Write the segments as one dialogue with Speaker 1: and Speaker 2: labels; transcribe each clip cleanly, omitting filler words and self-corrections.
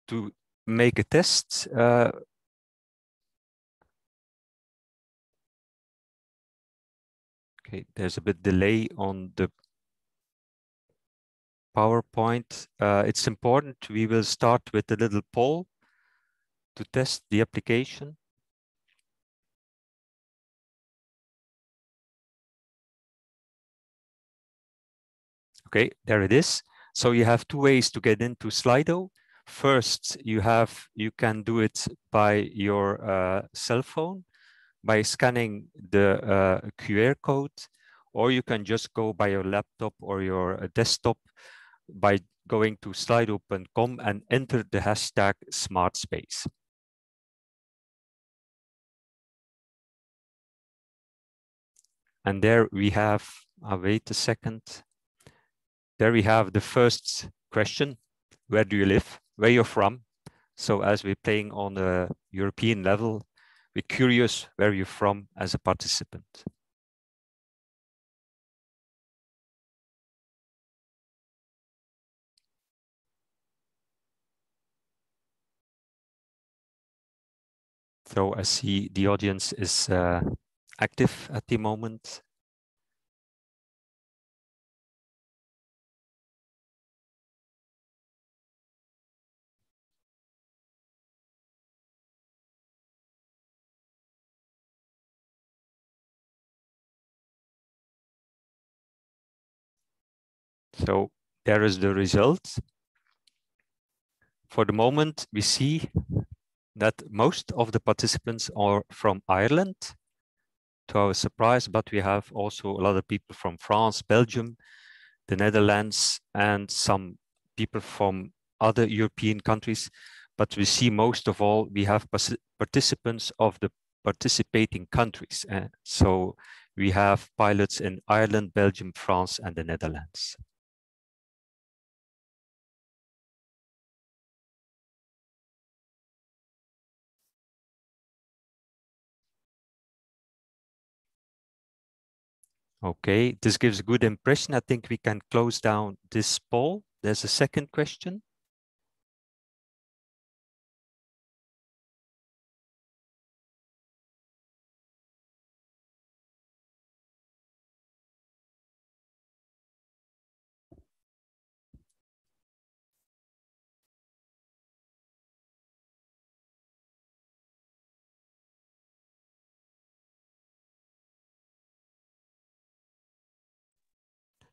Speaker 1: to make a test. Okay, there's a bit delay on the PowerPoint. It's important. We will start with a little poll to test the application. Okay, there it is. So you have two ways to get into Slido. First, you can do it by your cell phone by scanning the QR code, or you can just go by your laptop or your desktop by going to slido.com and enter the hashtag #SmartSpace. And there we have, wait a second. There we have the first question. Where do you live? Where you're from? So as we're playing on a European level, we're curious where you're from as a participant. So I see the audience is active at the moment. So there is the result. For the moment, we see that most of the participants are from Ireland, to our surprise, but we have also a lot of people from France, Belgium, the Netherlands, and some people from other European countries. But we see most of all, we have participants of the participating countries. So we have pilots in Ireland, Belgium, France, and the Netherlands. Okay, this gives a good impression. I think we can close down this poll. There's a second question.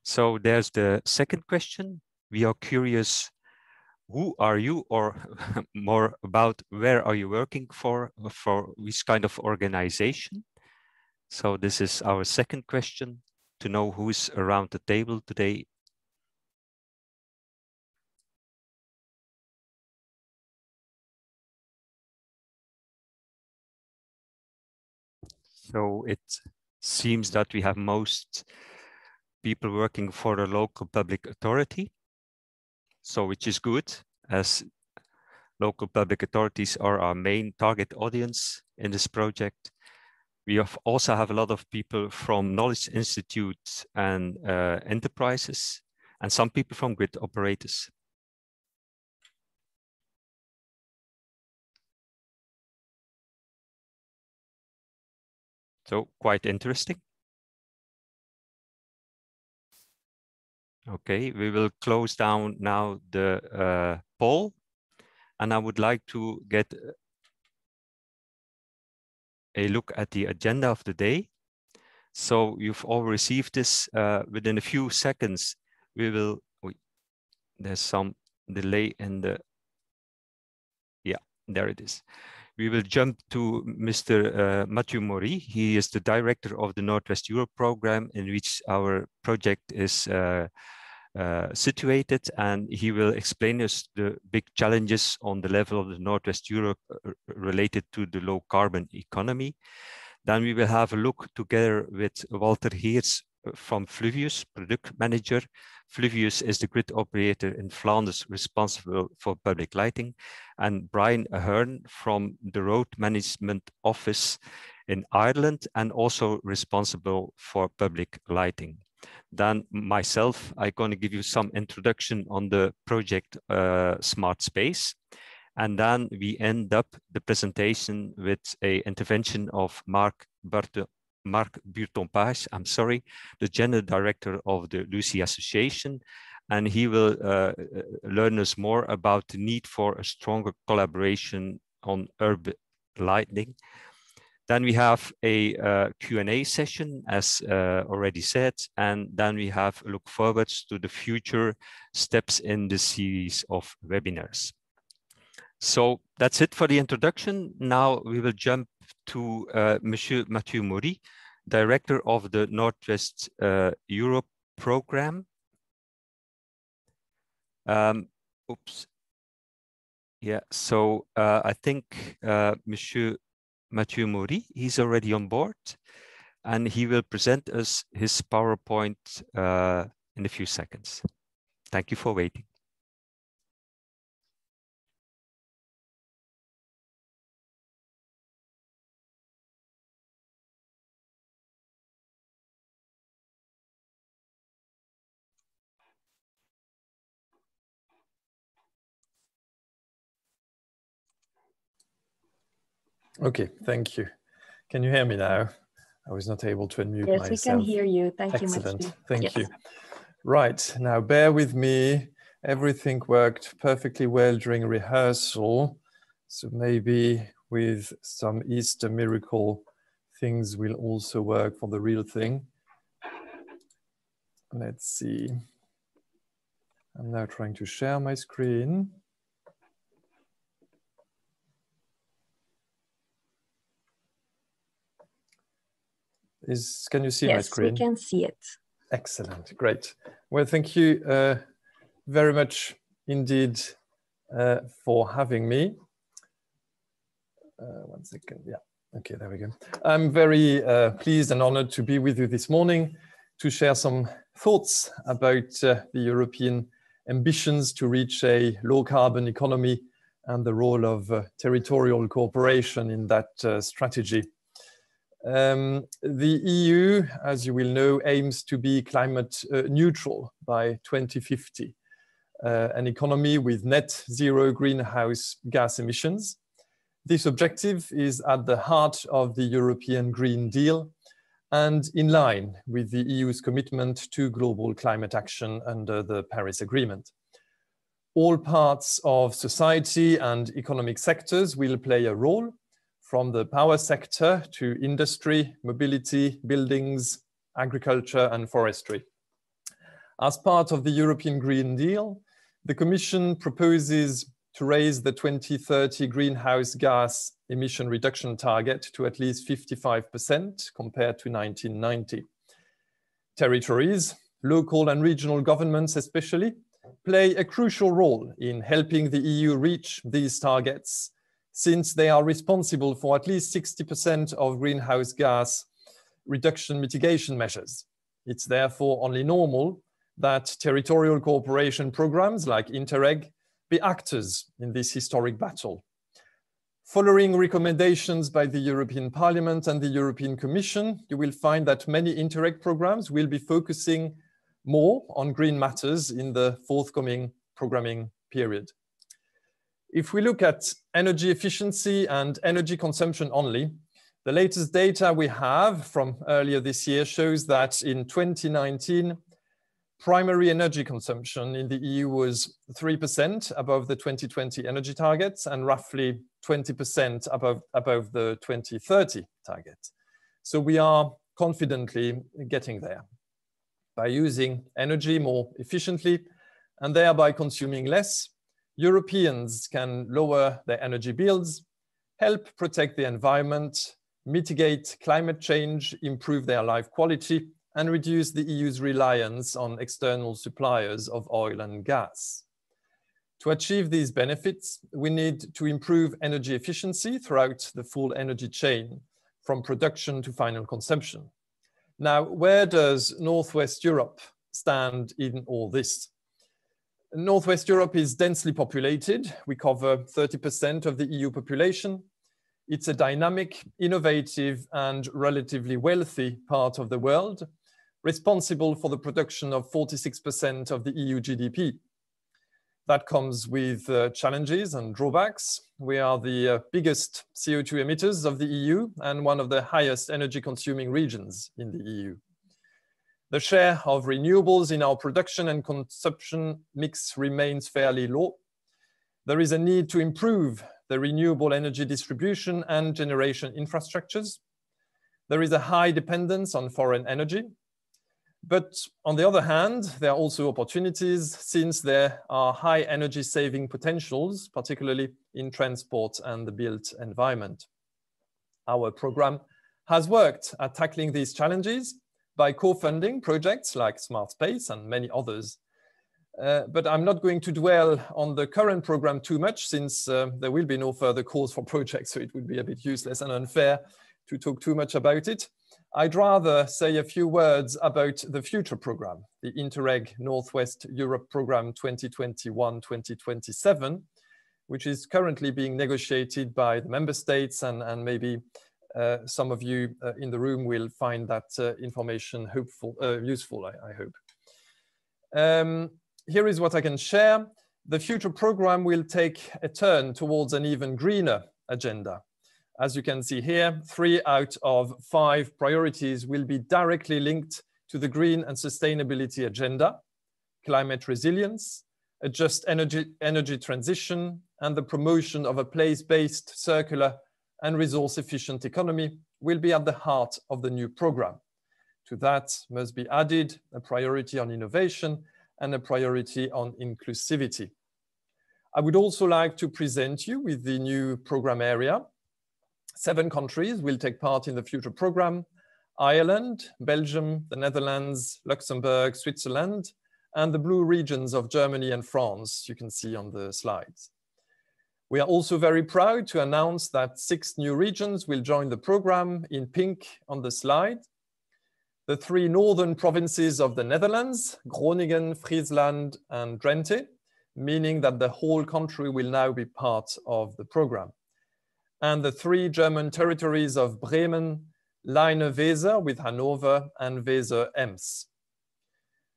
Speaker 1: So there's the second question. We are curious, who are you, or more about where are you working for which kind of organization? So this is our second question, to know who's around the table today. So it seems that we have most people working for a local public authority. So which is good, as local public authorities are our main target audience in this project. We also have a lot of people from knowledge institutes and enterprises, and some people from grid operators. So quite interesting. Okay, we will close down now the poll, and I would like to get a look at the agenda of the day. So you've all received this. Within a few seconds, we will, there's some delay in the, yeah, there it is. We will jump to Mr. Mathieu Maury. He is the director of the Northwest Europe program, in which our project is situated, and he will explain us the big challenges on the level of the Northwest Europe related to the low carbon economy. Then we will have a look together with Walter Heers from Fluvius, product manager. Fluvius is the grid operator in Flanders responsible for public lighting, and Brian Ahern from the road management office in Ireland and also responsible for public lighting. Then myself, I'm going to give you some introduction on the project SmartSpace. And then we end up the presentation with an intervention of Marc Burton-Page, I'm sorry, the General Director of the Lucy Association. And he will learn us more about the need for a stronger collaboration on urban lighting. Then we have a Q&A session, as already said, and then we have a look forwards to the future steps in the series of webinars. So that's it for the introduction. Now we will jump to Monsieur Mathieu Maury, Director of the Northwest Europe Program. Oops. Yeah, so I think Monsieur Mathieu Maury, he's already on board, and he will present us his PowerPoint in a few seconds. Thank you for waiting.
Speaker 2: Okay, thank you. Can you hear me now? I was not able to unmute myself.
Speaker 3: Yes, we can hear you. Thank you,
Speaker 2: Excellent.
Speaker 3: Mathieu.
Speaker 2: Thank you. Right, now bear with me. Everything worked perfectly well during rehearsal. So maybe with some Easter miracle, things will also work for the real thing. Let's see. I'm now trying to share my screen. Can you see my screen?
Speaker 3: Yes, we can see it.
Speaker 2: Excellent, great. Well, thank you very much indeed for having me. 1 second, yeah, okay, there we go. I'm very pleased and honored to be with you this morning to share some thoughts about the European ambitions to reach a low carbon economy and the role of territorial cooperation in that strategy. The EU, as you will know, aims to be climate neutral by 2050, an economy with net zero greenhouse gas emissions. This objective is at the heart of the European Green Deal and in line with the EU's commitment to global climate action under the Paris Agreement. All parts of society and economic sectors will play a role, from the power sector to industry, mobility, buildings, agriculture, and forestry. As part of the European Green Deal, the Commission proposes to raise the 2030 greenhouse gas emission reduction target to at least 55% compared to 1990. Territories, local and regional governments especially, play a crucial role in helping the EU reach these targets, since they are responsible for at least 60% of greenhouse gas reduction mitigation measures. It's therefore only normal that territorial cooperation programs like Interreg be actors in this historic battle. Following recommendations by the European Parliament and the European Commission, you will find that many Interreg programs will be focusing more on green matters in the forthcoming programming period. If we look at energy efficiency and energy consumption only, the latest data we have from earlier this year shows that in 2019, primary energy consumption in the EU was 3% above the 2020 energy targets and roughly 20% above the 2030 target. So we are confidently getting there. By using energy more efficiently and thereby consuming less, Europeans can lower their energy bills, help protect the environment, mitigate climate change, improve their life quality, and reduce the EU's reliance on external suppliers of oil and gas. To achieve these benefits, we need to improve energy efficiency throughout the full energy chain, from production to final consumption. Now, where does Northwest Europe stand in all this? Northwest Europe is densely populated. We cover 30% of the EU population. It's a dynamic, innovative, and relatively wealthy part of the world, responsible for the production of 46% of the EU GDP. That comes with challenges and drawbacks. We are the biggest CO2 emitters of the EU and one of the highest energy consuming regions in the EU. The share of renewables in our production and consumption mix remains fairly low. There is a need to improve the renewable energy distribution and generation infrastructures. There is a high dependence on foreign energy. But on the other hand, there are also opportunities since there are high energy saving potentials, particularly in transport and the built environment. Our program has worked at tackling these challenges by co-funding projects like Smart Space and many others. But I'm not going to dwell on the current program too much since there will be no further calls for projects, so it would be a bit useless and unfair to talk too much about it. I'd rather say a few words about the future program, the Interreg Northwest Europe Program 2021-2027, which is currently being negotiated by the member states, and maybe some of you in the room will find that information useful, I hope. Here is what I can share. The future program will take a turn towards an even greener agenda. As you can see here, 3 out of 5 priorities will be directly linked to the green and sustainability agenda, climate resilience, a just energy transition, and the promotion of a place-based, circular, and resource-efficient economy will be at the heart of the new program. To that must be added a priority on innovation and a priority on inclusivity. I would also like to present you with the new program area. 7 countries will take part in the future program: Ireland, Belgium, the Netherlands, Luxembourg, Switzerland, and the blue regions of Germany and France, you can see on the slides. We are also very proud to announce that 6 new regions will join the program in pink on the slide. The 3 northern provinces of the Netherlands, Groningen, Friesland, and Drenthe, meaning that the whole country will now be part of the program. And the 3 German territories of Bremen, Leine-Weser with Hanover, and Weser-Ems.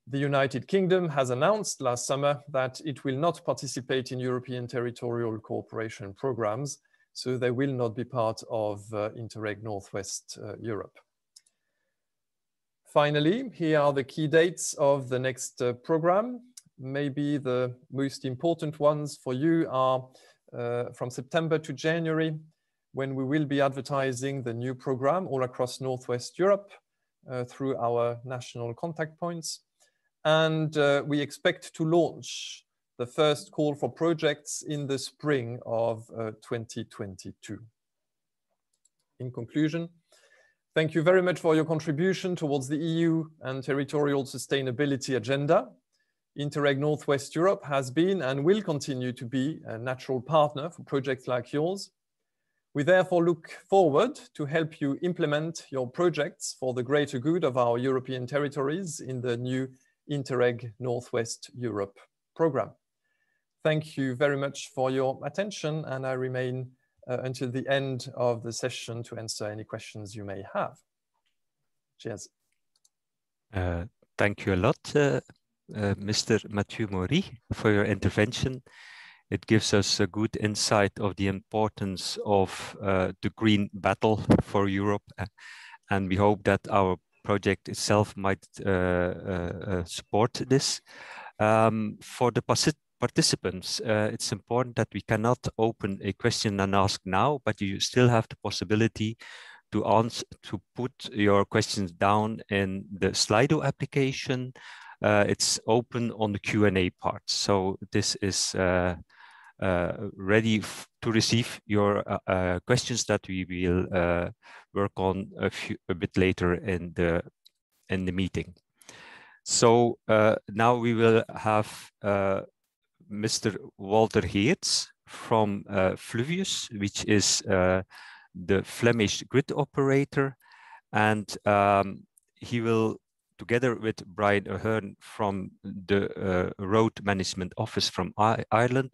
Speaker 2: The United Kingdom has announced last summer that it will not participate in European territorial cooperation programs, so they will not be part of Interreg Northwest Europe. Finally, here are the key dates of the next program. Maybe the most important ones for you are from September to January, when we will be advertising the new program all across Northwest Europe through our national contact points. And we expect to launch the first call for projects in the spring of 2022. In conclusion, thank you very much for your contribution towards the EU and territorial sustainability agenda. Interreg Northwest Europe has been and will continue to be a natural partner for projects like yours. We therefore look forward to help you implement your projects for the greater good of our European territories in the new Interreg Northwest Europe program. Thank you very much for your attention, and I remain until the end of the session to answer any questions you may have. Cheers.
Speaker 1: Thank you a lot, Mr. Mathieu Maury, for your intervention. It gives us a good insight of the importance of the green battle for Europe, and we hope that our project itself might support this. For the participants, it's important that we cannot open a question and ask now, but you still have the possibility to put your questions down in the Slido application. It's open on the Q&A part, so this is ready to receive your questions that we will work on a bit later in the meeting. So now we will have Mr. Walter Geerts from Fluvius, which is the Flemish grid operator, and he will, together with Brian Ahern from the Road Management Office from Ireland,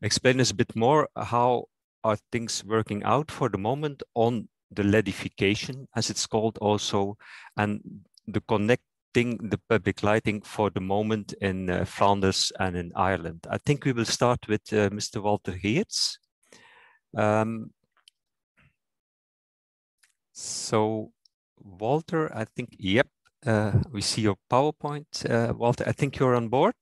Speaker 1: explain us a bit more how are things working out for the moment on the LEDification, as it's called also, and the adopting the public lighting for the moment in Flanders and in Ireland. I think we will start with Mr. Walter Geerts. So Walter, I think, yep, we see your PowerPoint. Walter, I think you're on board.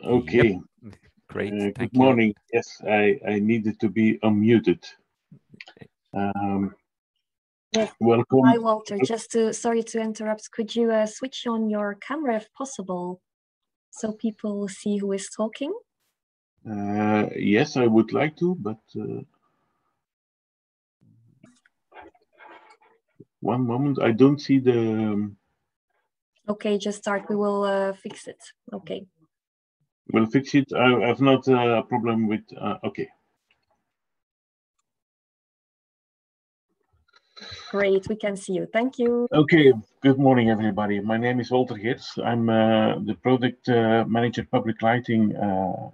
Speaker 4: Okay.
Speaker 1: Yep. Great.
Speaker 4: Good morning. Yes, I needed to be unmuted.
Speaker 3: Yes.
Speaker 4: Welcome.
Speaker 3: Hi, Walter. Sorry to interrupt. Could you switch on your camera if possible, so people see who is talking?
Speaker 4: Yes, I would like to, but one moment. I don't see the.
Speaker 3: Okay, just start. We will fix it. Okay.
Speaker 4: We'll fix it. I've not a problem with. Okay.
Speaker 3: Great, we can see you. Thank you.
Speaker 4: Okay, good morning, everybody. My name is Walter Geerts. I'm the product manager public lighting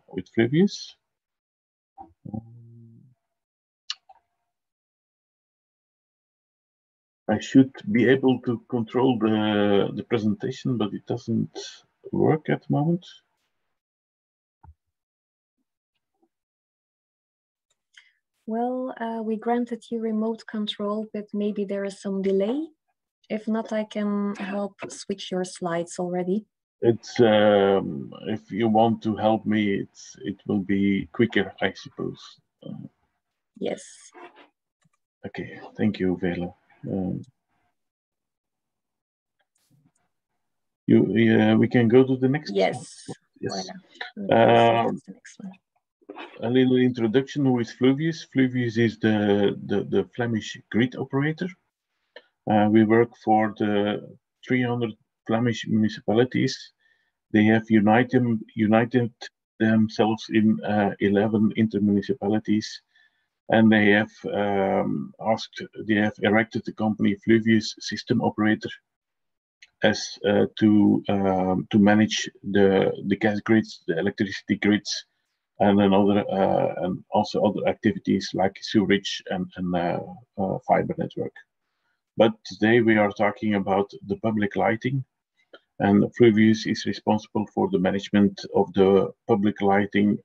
Speaker 4: with Fluvius. I should be able to control the presentation, but it doesn't work at the moment.
Speaker 3: Well, we granted you remote control, but maybe there is some delay. If not, I can help switch your slides already.
Speaker 4: It's if you want to help me, it will be quicker, I suppose.
Speaker 3: Yes.
Speaker 4: Okay, thank you, Vela. We can go to the next.
Speaker 3: Yes.
Speaker 4: Yes.
Speaker 3: That's the next one.
Speaker 4: A little introduction. Who is Fluvius? Fluvius is the Flemish grid operator. We work for the 300 Flemish municipalities. They have united themselves in 11 intermunicipalities, and they have erected the company Fluvius System Operator as to manage the gas grids, the electricity grids, and and also other activities like sewerage and fiber network. But today we are talking about the public lighting, and Fluvius is responsible for the management of the public lighting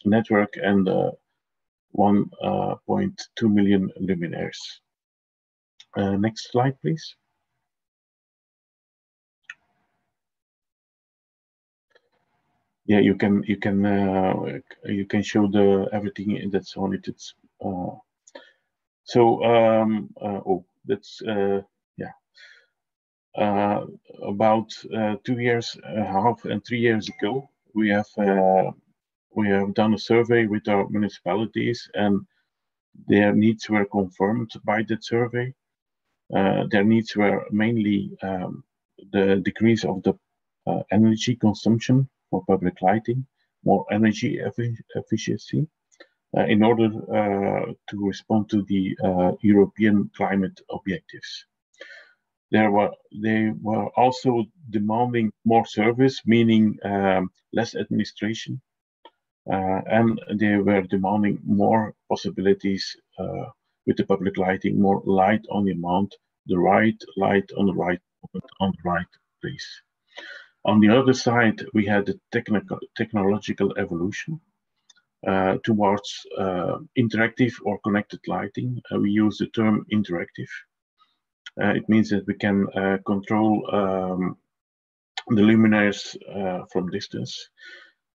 Speaker 4: network and 1.2 million luminaires. Next slide, please. Yeah, you can show the everything that's on it. It's that's yeah. About 2.5 and 3 years ago, we have done a survey with our municipalities, and their needs were confirmed by that survey. Their needs were mainly the decrease of the energy consumption for public lighting, more energy efficiency, in order to respond to the European climate objectives. They were also demanding more service, meaning less administration, and they were demanding more possibilities with the public lighting, more light on demand, the right light on the right moment, on the right place. On the other side, we had the technological evolution towards interactive or connected lighting. We use the term interactive. It means that we can control the luminaires from distance.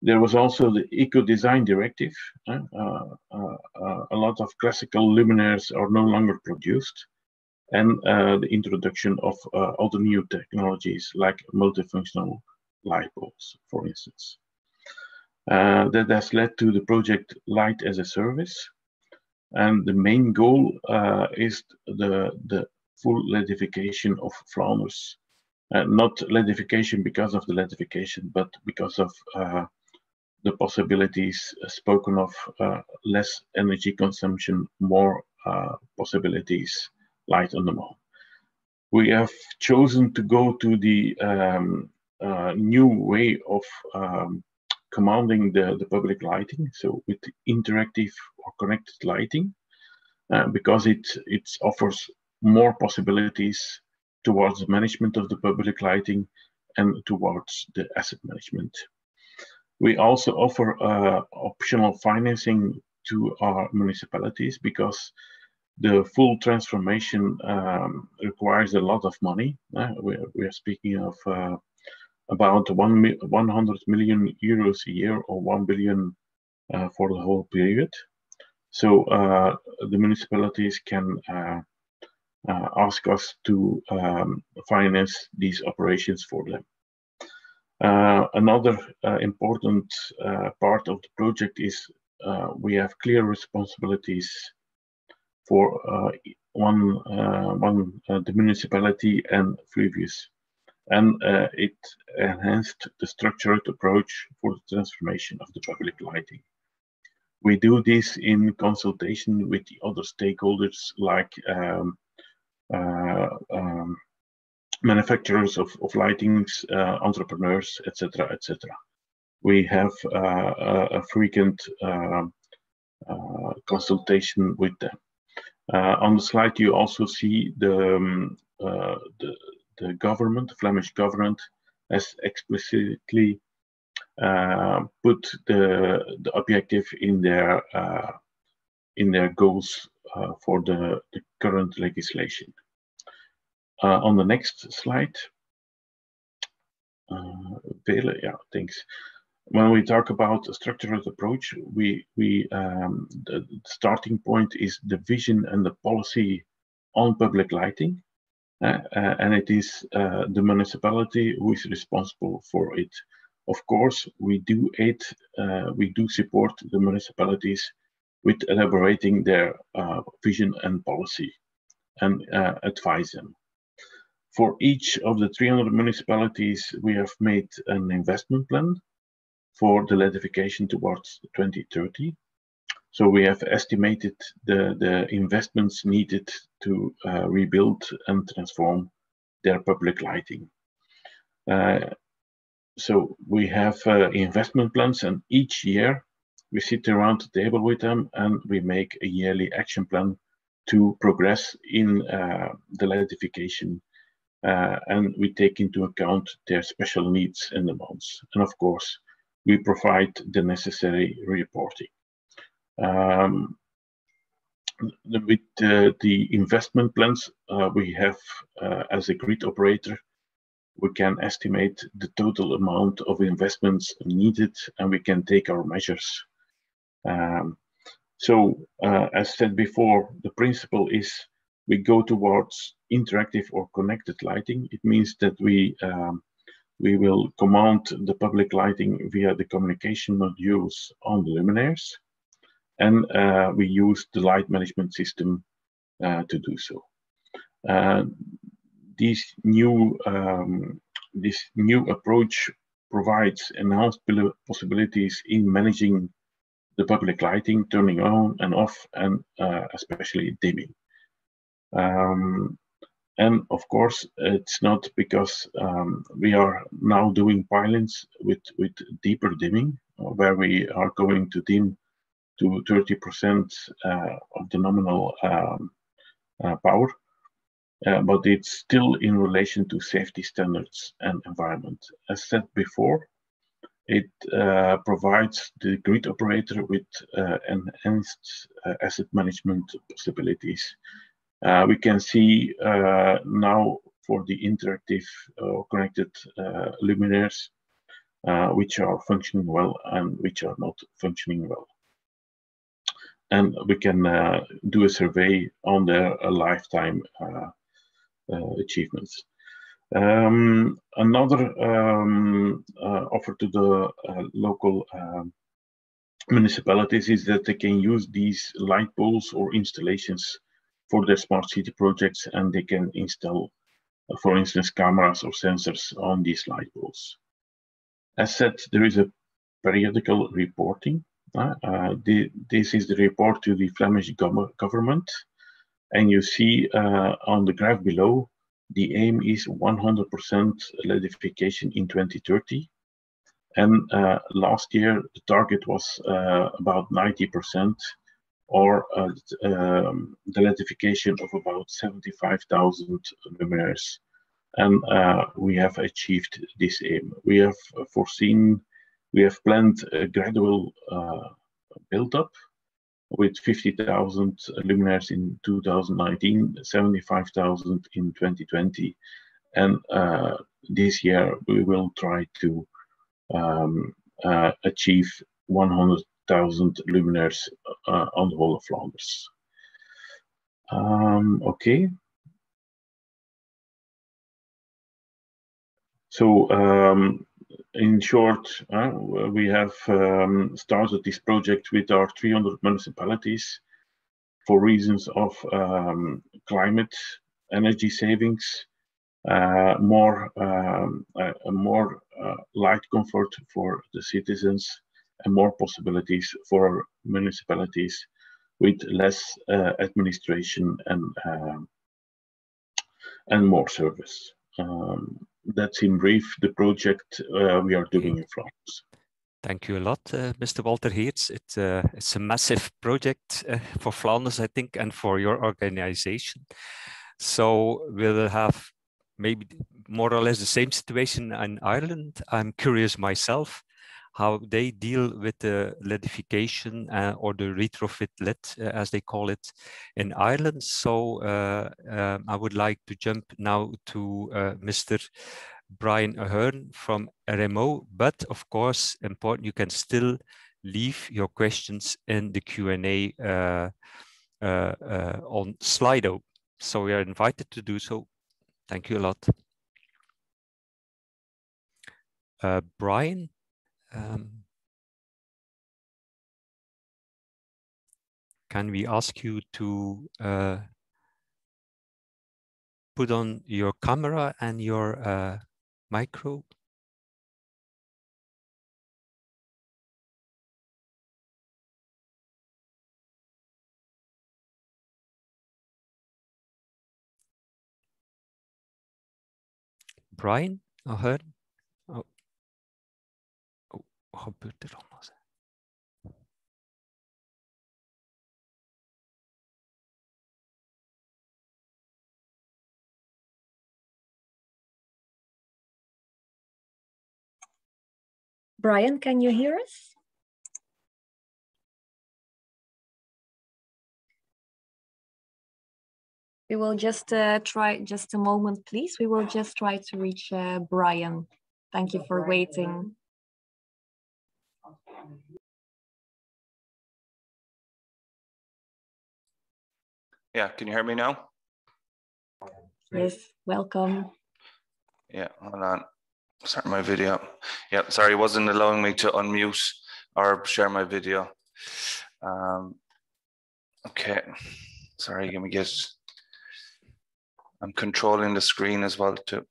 Speaker 4: There was also the eco-design directive. A lot of classical luminaires are no longer produced, and the introduction of other new technologies like multifunctional light bulbs, for instance. That has led to the project Light as a Service, and the main goal is the full LEDification of Flanders. Not LEDification because of the LEDification, but because of the possibilities spoken of, less energy consumption, more possibilities, light on demand. We have chosen to go to the new way of commanding the public lighting, so with interactive or connected lighting, because it offers more possibilities towards the management of the public lighting and towards the asset management. We also offer optional financing to our municipalities because the full transformation requires a lot of money. We are speaking of about 100 million euros a year, or 1 billion for the whole period. So the municipalities can ask us to finance these operations for them. Another important part of the project is we have clear responsibilities for the municipality and Fluvius, and it enhanced the structured approach for the transformation of the public lighting. We do this in consultation with the other stakeholders, like manufacturers of lightings, entrepreneurs, etc., etc. We have a frequent consultation with them. On the slide, you also see the government, the Flemish government, has explicitly put the objective in their goals for the current legislation. On the next slide, yeah, thanks. When we talk about a structured approach, the starting point is the vision and the policy on public lighting, and it is the municipality who is responsible for it. Of course, we do support the municipalities with elaborating their vision and policy, and advise them. For each of the 300 municipalities, we have made an investment plan for the electrification towards 2030. So we have estimated the investments needed to rebuild and transform their public lighting. So we have investment plans, and each year we sit around the table with them and we make a yearly action plan to progress in the electrification, and we take into account their special needs and demands. And of course, we provide the necessary reporting. With the investment plans we have as a grid operator, we can estimate the total amount of investments needed, and we can take our measures. As said before, the principle is we go towards interactive or connected lighting. It means that we will command the public lighting via the communication modules on the luminaires, and we use the light management system to do so. This new approach provides enhanced possibilities in managing the public lighting, turning on and off, and especially dimming. And of course, it's not because we are now doing pilots with deeper dimming, where we are going to dim to 30% of the nominal power, but it's still in relation to safety standards and environment. As said before, it provides the grid operator with enhanced asset management possibilities. We can see now for the interactive connected luminaires, which are functioning well and which are not functioning well. And we can do a survey on their lifetime achievements. Another offer to the local municipalities is that they can use these light poles or installations for their smart city projects, and they can install, for instance, cameras or sensors on these light poles. As said, there is a periodical reporting. This is the report to the Flemish government, and you see on the graph below The aim is 100% LEDification in 2030. And last year, the target was about 90%, or the LEDification of about 75,000 luminaires. And we have achieved this aim. We have planned a gradual build-up with 50,000 luminaires in 2019, 75,000 in 2020. And this year, we will try to achieve 100,000 luminaires on the whole of Flanders. Okay. So in short, we have started this project with our 300 municipalities for reasons of climate, energy savings, more light comfort for the citizens, and more possibilities for municipalities with less administration and more service. That's in brief the project we are doing in Flanders.
Speaker 1: Thank you a lot, Mr. Walter Heerts. It's a massive project for Flanders, I think, and for your organization. So we'll have maybe more or less the same situation in Ireland. I'm curious myself how they deal with the LEDification or the retrofit LED, as they call it, in Ireland. So I would like to jump now to Mr. Brian Ahern from RMO, but of course, important, you can still leave your questions in the Q&A on Slido. So we are invited to do so. Thank you a lot. Brian, can we ask you to put on your camera and your micro? Brian, Ahern? Oh, wat gebeurt er anders?
Speaker 3: Brian, can you hear us? We will just try, just a moment, please. We will just try to reach Brian. Thank you for waiting.
Speaker 5: Yeah, can you hear me now?
Speaker 3: Yes, welcome.
Speaker 5: Yeah, hold on. Start my video. Yeah, sorry, it wasn't allowing me to unmute or share my video. Okay, sorry, let me get. I'm controlling the screen as well too.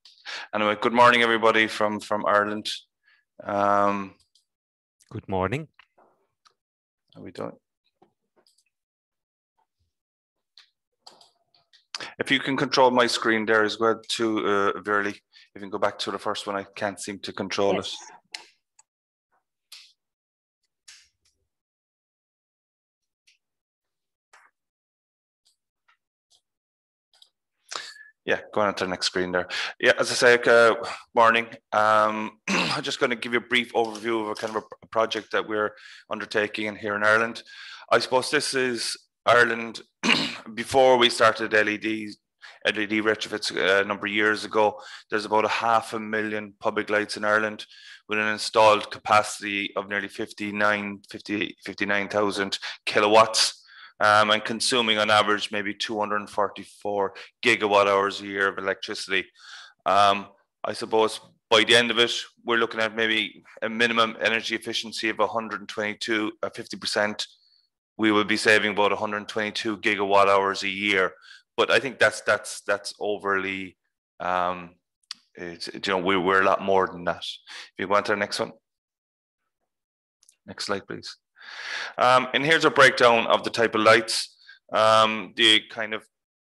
Speaker 5: Anyway, good morning, everybody from Ireland.
Speaker 1: Good morning.
Speaker 5: How are we doing? If you can control my screen there as well too, Verily. If you can go back to the first one, I can't seem to control it. Yeah, going on to the next screen there. Yeah, as I say, morning. I'm just going to give you a brief overview of a kind of a project that we're undertaking here in Ireland. I suppose this is Ireland before we started LED retrofits a number of years ago. There's about 500,000 public lights in Ireland with an installed capacity of nearly 59,000 kilowatts. And consuming on average maybe 244 gigawatt hours a year of electricity. I suppose by the end of it, we're looking at maybe a minimum energy efficiency of 50%. We will be saving about 122 gigawatt hours a year. But I think that's overly, we're a lot more than that. If you go on to the next one. Next slide, please. And here's a breakdown of the type of lights. The kind of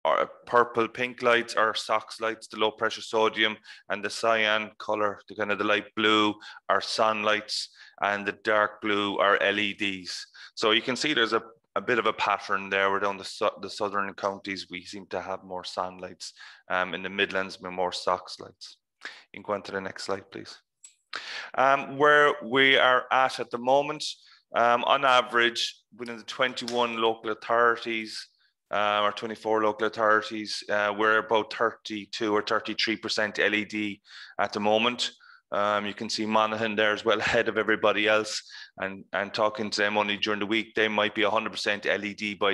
Speaker 5: our purple pink lights are SOx lights, the low pressure sodium, and the cyan color, the kind of the light blue, are sun lights, and the dark blue are LEDs. So you can see there's a bit of a pattern there. We're down the southern counties, we seem to have more sun lights. In the Midlands, more SOx lights. You can go on to the next slide, please. Where we are at the moment, on average, within the 21 local authorities, or 24 local authorities, we're about 32 or 33% LED at the moment. You can see Monaghan there as well, ahead of everybody else, and talking to them only during the week, they might be 100% LED by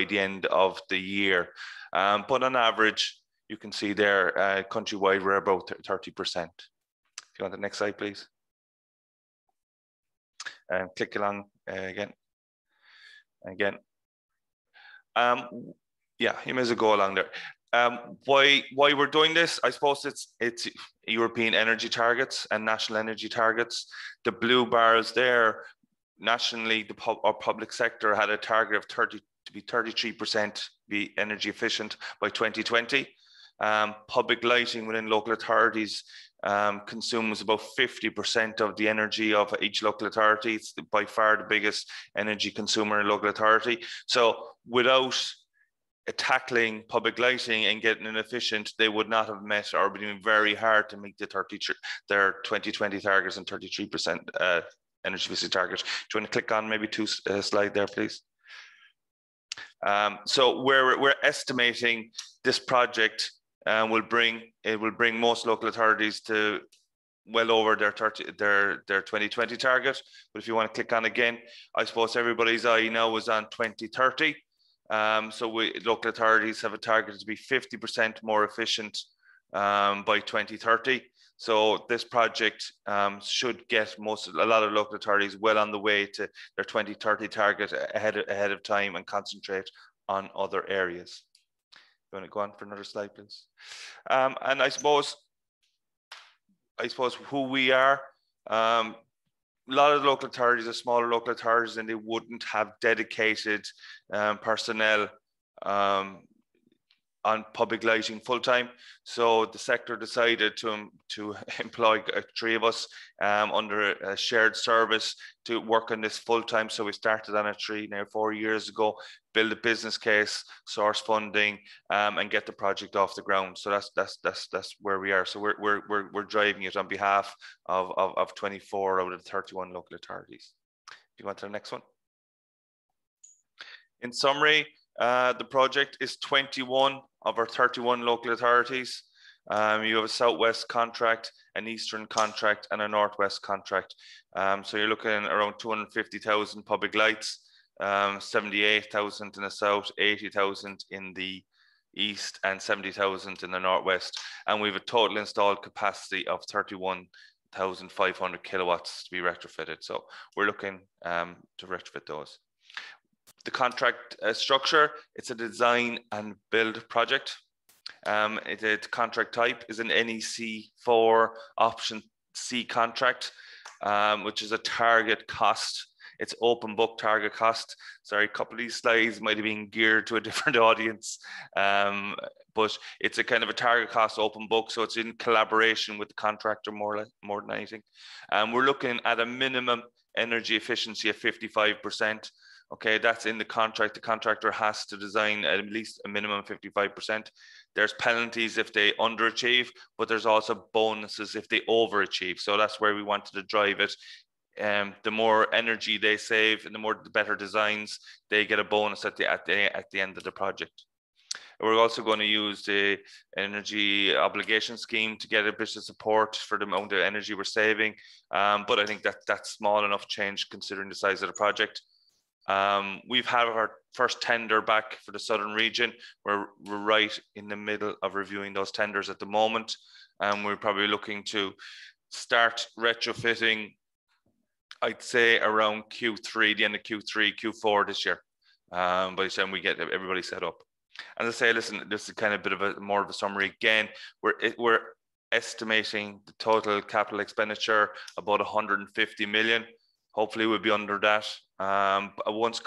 Speaker 5: the end of the year. But on average, you can see there, countrywide, we're about 30%. If you want the next slide, please. Click along again. Yeah, you may as well go along there. Why we're doing this? I suppose it's European energy targets and national energy targets. The blue bars there, nationally, our public sector had a target of 33% be energy efficient by 2020. Public lighting within local authorities consumes about 50% of the energy of each local authority. It's by far the biggest energy consumer in local authority. So without tackling public lighting and getting it efficient, they would not have met, or been very hard to meet their 2020 targets and 33% energy efficiency target. Do you want to click on maybe two slide there, please? So we're estimating this project will bring most local authorities to well over their 2020 target. But if you want to click on again, I suppose everybody's eye now is on 2030. So local authorities have a target to be 50% more efficient by 2030. So this project should get a lot of local authorities well on the way to their 2030 target ahead of time, and concentrate on other areas. You want to go on for another slide, please? And I suppose who we are. A lot of local authorities are smaller local authorities, and they wouldn't have dedicated personnel on public lighting full time. So the sector decided to employ 3 of us under a shared service to work on this full time. So we started on a 4 years ago, build a business case, source funding, and get the project off the ground. So that's where we are. So we're driving it on behalf of 24 out of the 31 local authorities. Do you want to the next one? In summary, the project is 21 of our 31 local authorities. You have a Southwest contract, an Eastern contract, and a Northwest contract. So you're looking at around 250,000 public lights, 78,000 in the South, 80,000 in the East, and 70,000 in the Northwest. And we have a total installed capacity of 31,500 kilowatts to be retrofitted. So we're looking to retrofit those. The contract structure, it's a design and build project. The contract type is an NEC 4 option C contract, which is a target cost. It's open book target cost. Sorry, a couple of these slides might have been geared to a different audience, but it's a kind of a target cost open book. So it's in collaboration with the contractor more than anything. We're looking at a minimum energy efficiency of 55%. Okay, that's in the contract. The contractor has to design at least a minimum of 55%. There's penalties if they underachieve, but there's also bonuses if they overachieve. So that's where we wanted to drive it. The more energy they save and the better designs, they get a bonus at the end of the project. We're also going to use the energy obligation scheme to get a bit of support for the amount of energy we're saving. But I think that's small enough change considering the size of the project. We've had our first tender back for the southern region. We're right in the middle of reviewing those tenders at the moment. We're probably looking to start retrofitting, I'd say around Q3, the end of Q3, Q4 this year, by the time we get everybody set up. As I say, listen, this is kind of a bit of more of a summary. Again, we're estimating the total capital expenditure about 150 million. Hopefully we'll be under that. Once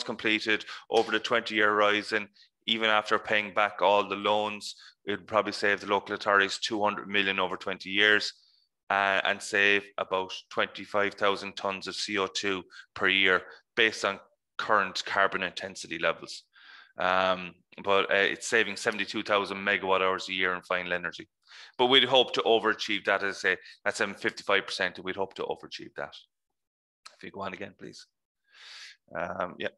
Speaker 5: completed over the 20-year horizon, even after paying back all the loans, it would probably save the local authorities 200 million over 20 years and save about 25,000 tons of CO2 per year based on current carbon intensity levels. But it's saving 72,000 megawatt hours a year in final energy. But we'd hope to overachieve that. As I say, that's 55%, and we'd hope to overachieve that. If you go on again, please. Yeah.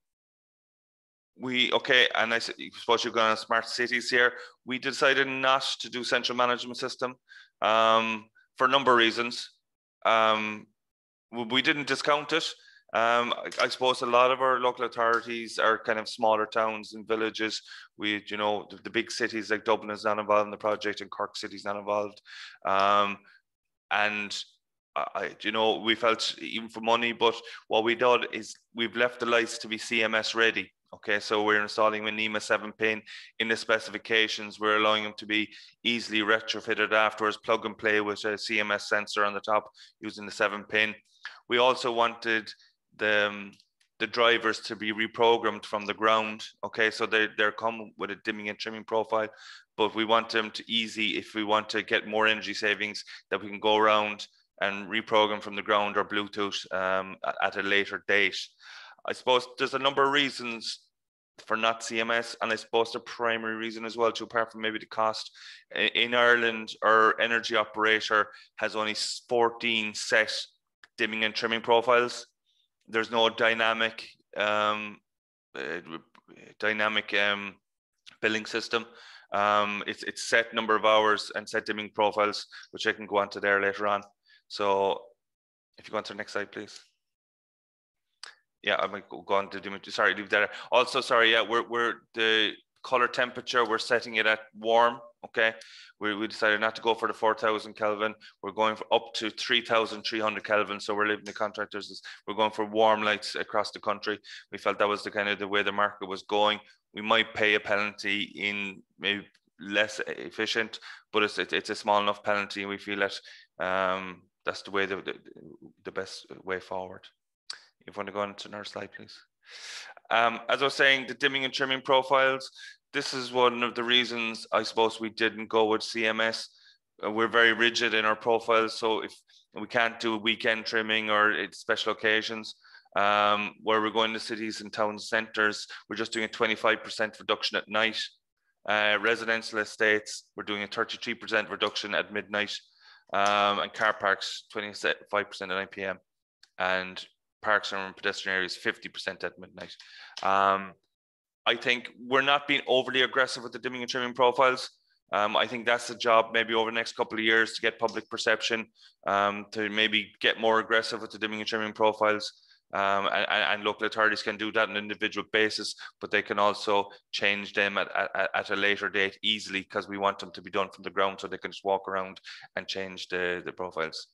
Speaker 5: Okay, and I suppose you're going on smart cities here. We decided not to do central management system for a number of reasons. We didn't discount it. I suppose a lot of our local authorities are kind of smaller towns and villages. We, you know, the big cities like Dublin is not involved in the project, and Cork City is not involved. And you know, we felt even for money, but what we did is we've left the lights to be CMS ready. Okay, so we're installing a NEMA 7 pin in the specifications. We're allowing them to be easily retrofitted afterwards, plug and play with a CMS sensor on the top using the 7 pin. We also wanted the drivers to be reprogrammed from the ground. Okay, so they're come with a dimming and trimming profile, but we want them to easy, if we want to get more energy savings, that we can go around and reprogram from the ground or Bluetooth at a later date. I suppose there's a number of reasons for not CMS, and I suppose the primary reason as well, too, apart from maybe the cost. In Ireland, our energy operator has only 14 set dimming and trimming profiles. There's no dynamic billing system. It's set number of hours and set dimming profiles, which I can go on to there later on. So if you go on to the next slide, please. Yeah, I might go on to dimming. Sorry, leave that. Also, sorry, yeah, we're the color temperature, we're setting it at warm. Okay, we decided not to go for the 4,000 Kelvin. We're going for up to 3,300 Kelvin. So we're leaving the contractors. We're going for warm lights across the country. We felt that was the kind of the way the market was going. We might pay a penalty in maybe less efficient, but it's a small enough penalty, and we feel that that's the way the best way forward. If you want to go on to another slide, please. As I was saying, the dimming and trimming profiles. This is one of the reasons I suppose we didn't go with CMS. We're very rigid in our profiles, so if we can't do weekend trimming or special occasions, where we're going to cities and town centres, we're just doing a 25% reduction at night. Residential estates, we're doing a 33% reduction at midnight, and car parks 25% at 9 p.m. and parks and pedestrian areas 50% at midnight. I think we're not being overly aggressive with the dimming and trimming profiles. I think that's the job maybe over the next couple of years to get public perception, to maybe get more aggressive with the dimming and trimming profiles. And local authorities can do that on an individual basis, but they can also change them at a later date easily, because we want them to be done from the ground so they can just walk around and change the profiles.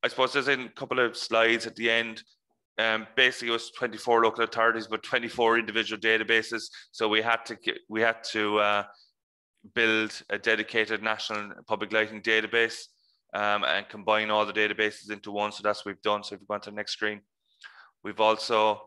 Speaker 5: I suppose there's a couple of slides at the end. Basically, it was 24 local authorities, but 24 individual databases. So we had to build a dedicated national public lighting database and combine all the databases into one. So that's what we've done. So if you go on to the next screen, we've also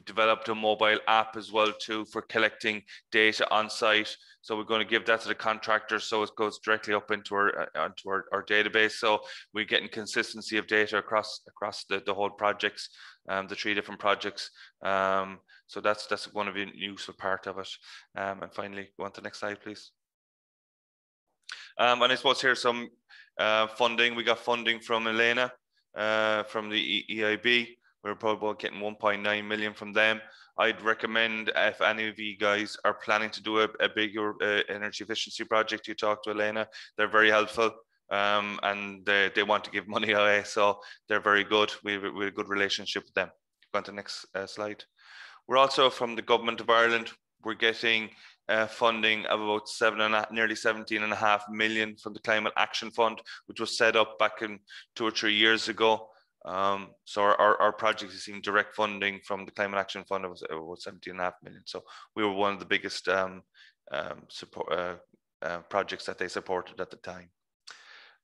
Speaker 5: developed a mobile app as well too for collecting data on site. So we're going to give that to the contractors, so it goes directly up into our database. So we're getting consistency of data across the whole projects, the 3 different projects. So that's one of the useful part of it. And finally, go on to the next slide, please. And I suppose here's some funding. We got funding from Elena, from the EIB. We're probably getting 1.9 million from them. I'd recommend, if any of you guys are planning to do a bigger energy efficiency project, you talk to Elena. They're very helpful, and they want to give money away, so they're very good. We have a good relationship with them. Go on to the next slide. We're also from the Government of Ireland. We're getting funding of about nearly 17.5 million from the Climate Action Fund, which was set up back in 2 or 3 years ago. So our project is seeing direct funding from the Climate Action Fund of about 17.5 million. So we were one of the biggest projects that they supported at the time.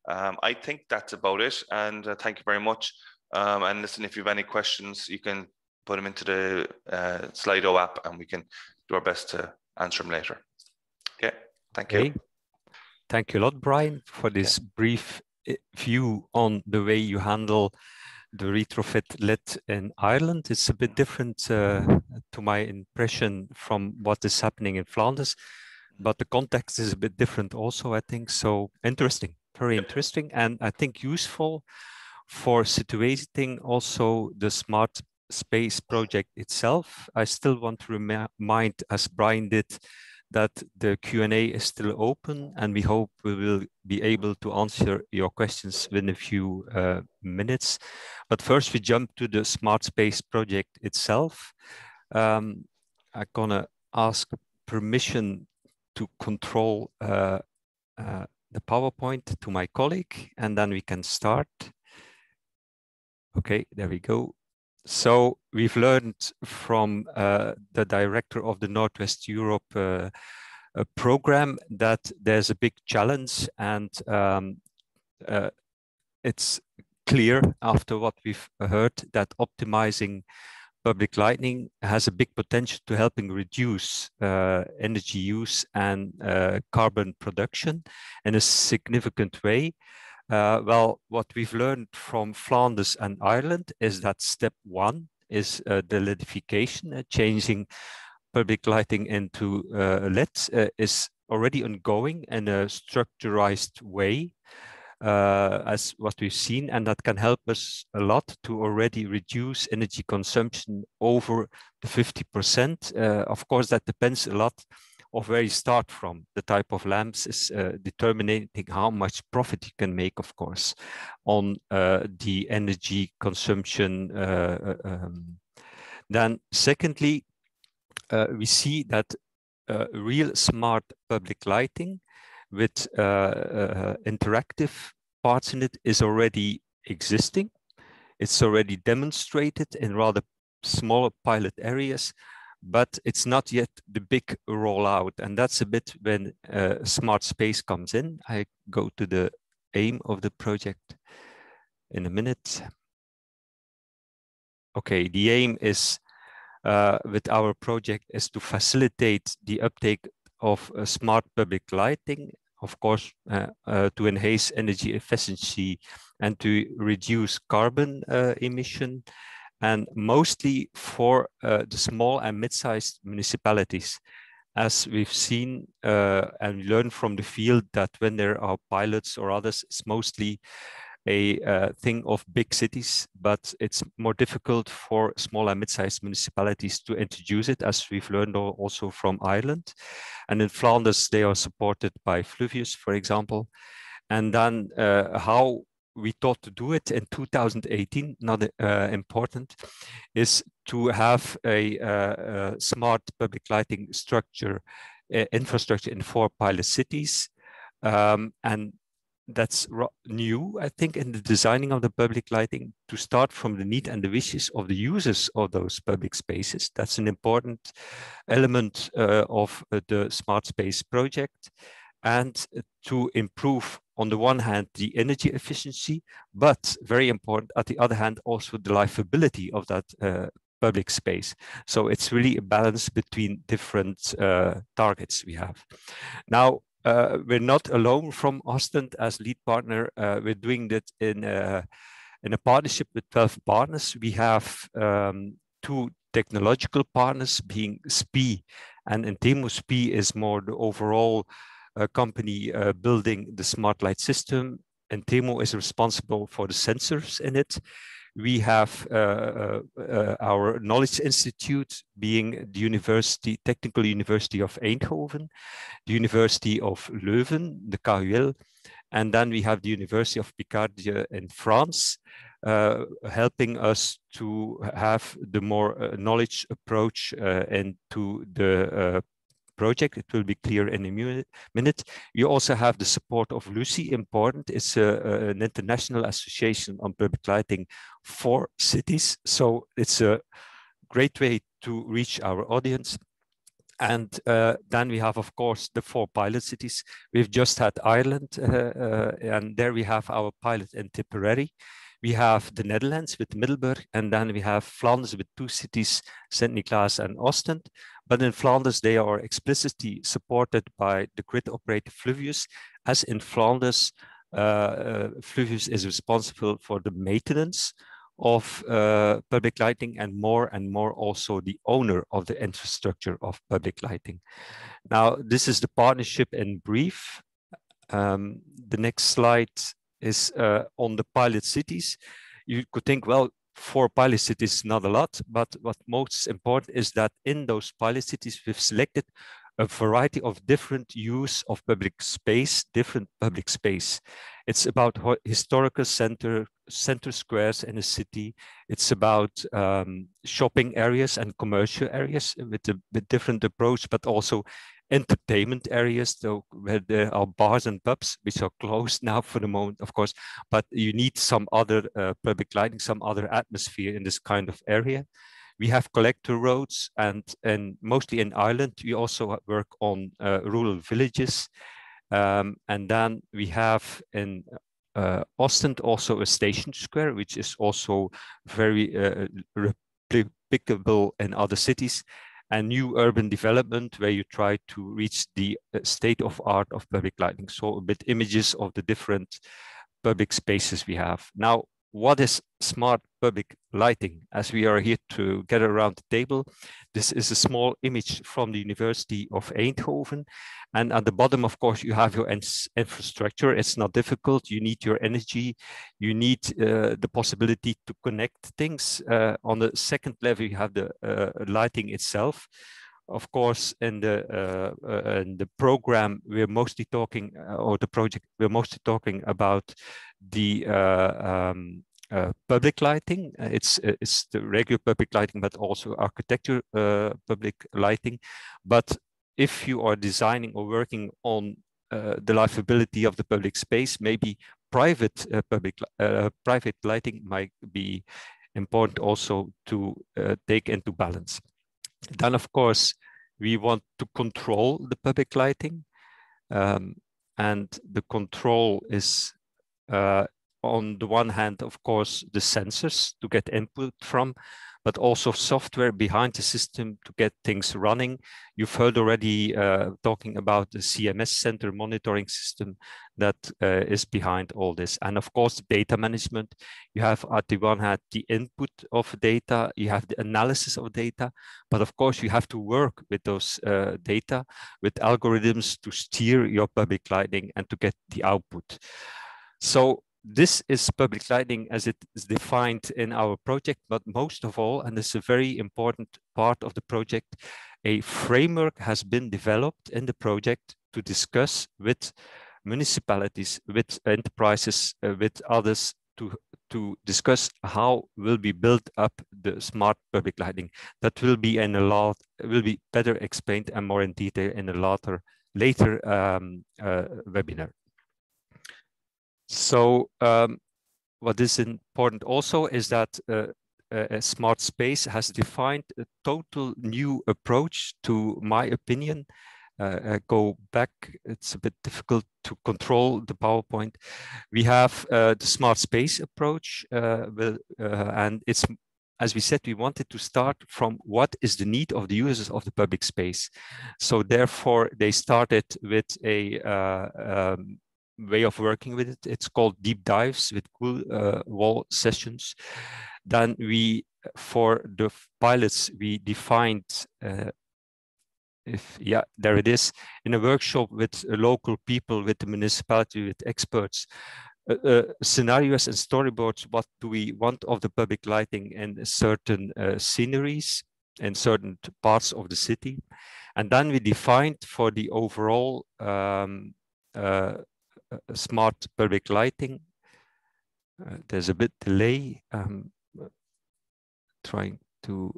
Speaker 5: I think that's about it, and thank you very much. And listen, if you have any questions, you can put them into the Slido app, and we can do our best to answer them later. Okay, thank
Speaker 1: Okay.
Speaker 5: you.
Speaker 1: Thank you a lot, Brian, for this brief view on the way you handle the retrofit lit in Ireland. It's a bit different to my impression from what is happening in Flanders, but the context is a bit different also, I think. So interesting, very interesting, and I think useful for situating also the smart space project itself. I still want to remind, as Brian did, that the Q&A is still open, and we hope we will be able to answer your questions within a few minutes. But first, we jump to the smart space project itself. I'm gonna ask permission to control the PowerPoint to my colleague, and then we can start. Okay, there we go. So we've learned from the director of the Northwest Europe program that there's a big challenge, and it's clear after what we've heard that optimizing public lighting has a big potential to helping reduce energy use and carbon production in a significant way. Well, what we've learned from Flanders and Ireland is that step one is the LEDification, changing public lighting into LEDs is already ongoing in a structurized way, as what we've seen, and that can help us a lot to already reduce energy consumption over the 50%. Of course, that depends a lot of where you start from. The type of lamps is determining how much profit you can make, of course, on the energy consumption. Then secondly, we see that real smart public lighting with interactive parts in it is already existing. It's already demonstrated in rather smaller pilot areas, but it's not yet the big rollout. And that's a bit when smart space comes in. I go to the aim of the project in a minute. Okay, the aim is with our project is to facilitate the uptake of smart public lighting, of course, to enhance energy efficiency and to reduce carbon emission, and mostly for the small and mid-sized municipalities. As we've seen and learned from the field that when there are pilots or others, it's mostly a thing of big cities, but it's more difficult for small and mid-sized municipalities to introduce it, as we've learned also from Ireland. And in Flanders, they are supported by Fluvius, for example. And then how we thought to do it in 2018, not important, is to have a smart public lighting structure, infrastructure in 4 pilot cities. And that's new, I think, in the designing of the public lighting, to start from the need and the wishes of the users of those public spaces. That's an important element of the smart space project, and to improve, on the one hand, the energy efficiency, but very important, at the other hand, also the livability of that public space. So it's really a balance between different targets we have. Now, we're not alone from Ostend as lead partner. We're doing that in a partnership with 12 partners. We have 2 technological partners, being SPI and Intemo. SPI is more the overall company building the smart light system. Intemo is responsible for the sensors in it. We have our Knowledge Institute, being the Technical University of Eindhoven, the University of Leuven, the KUL, and then we have the University of Picardie in France, helping us to have the more knowledge approach into the project. It will be clear in a minute. You also have the support of Lucy, important. It's an international association on public lighting for cities. So it's a great way to reach our audience. And then we have, of course, the 4 pilot cities. We've just had Ireland, and there we have our pilot in Tipperary. We have the Netherlands with Middelburg, and then we have Flanders with 2 cities, St. Niklaas and Ostend. But in Flanders, they are explicitly supported by the grid operator Fluvius. As in Flanders, Fluvius is responsible for the maintenance of public lighting, and more also the owner of the infrastructure of public lighting. Now, this is the partnership in brief. The next slide is on the pilot cities. You could think, well, 4 pilot cities, not a lot, but what most important is that in those pilot cities, we've selected a variety of different use of public space, different public space. It's about historical center squares in a city. It's about shopping areas and commercial areas with a different approach, but also entertainment areas, though, where there are bars and pubs, which are closed now for the moment, of course, but you need some other public lighting, some other atmosphere in this kind of area. We have collector roads, and mostly in Ireland, we also work on rural villages. And then we have in Ostend also a station square, which is also very replicable in other cities, and new urban development where you try to reach the state of art of public lighting. So a bit images of the different public spaces we have. Now, what is smart public lighting? As we are here to gather around the table, this is a small image from the University of Eindhoven. And at the bottom, of course, you have your infrastructure. It's not difficult. You need your energy. You need the possibility to connect things. On the second level, you have the lighting itself. Of course, in the program, we're mostly talking, or the project, we're mostly talking about the public lighting. It's the regular public lighting, but also architecture public lighting. But if you are designing or working on the livability of the public space, maybe private private lighting might be important also to take into balance. Then, of course, we want to control the public lighting, and the control is on the one hand, of course, the sensors to get input from, but also software behind the system to get things running. You've heard already talking about the CMS center monitoring system that is behind all this. And of course, data management. You have at the one hand, the input of data, you have the analysis of data, but of course you have to work with those data, with algorithms to steer your public lighting and to get the output. So this is public lighting as it is defined in our project, but most of all, and this is a very important part of the project, a framework has been developed in the project to discuss with municipalities, with enterprises, with others to discuss how will be built up the smart public lighting. That will be will be better explained and more in detail in a later webinar. So what is important also is that a smart space has defined a total new approach, to my opinion. Go back, it's a bit difficult to control the PowerPoint. We have the smart space approach, and it's, as we said, we wanted to start from what is the need of the users of the public space. So therefore, they started with a way of working with it. It's called deep dives with cool wall sessions. Then for the pilots, we defined, there it is, in a workshop with local people, with the municipality, with experts, scenarios and storyboards. What do we want of the public lighting in certain sceneries in certain parts of the city? And then we defined for the overall smart public lighting. There's a bit delay. Trying to.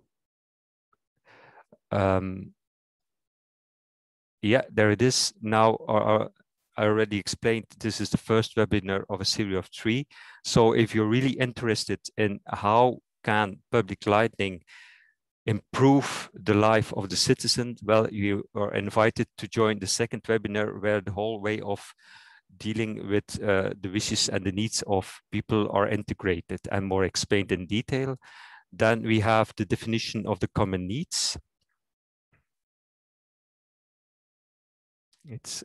Speaker 1: Yeah, there it is. Now, I already explained this is the first webinar of a series of 3. So if you're really interested in how can public lighting improve the life of the citizen, well, you are invited to join the second webinar, where the whole way of dealing with the wishes and the needs of people are integrated and more explained in detail. Then we have the definition of the common needs.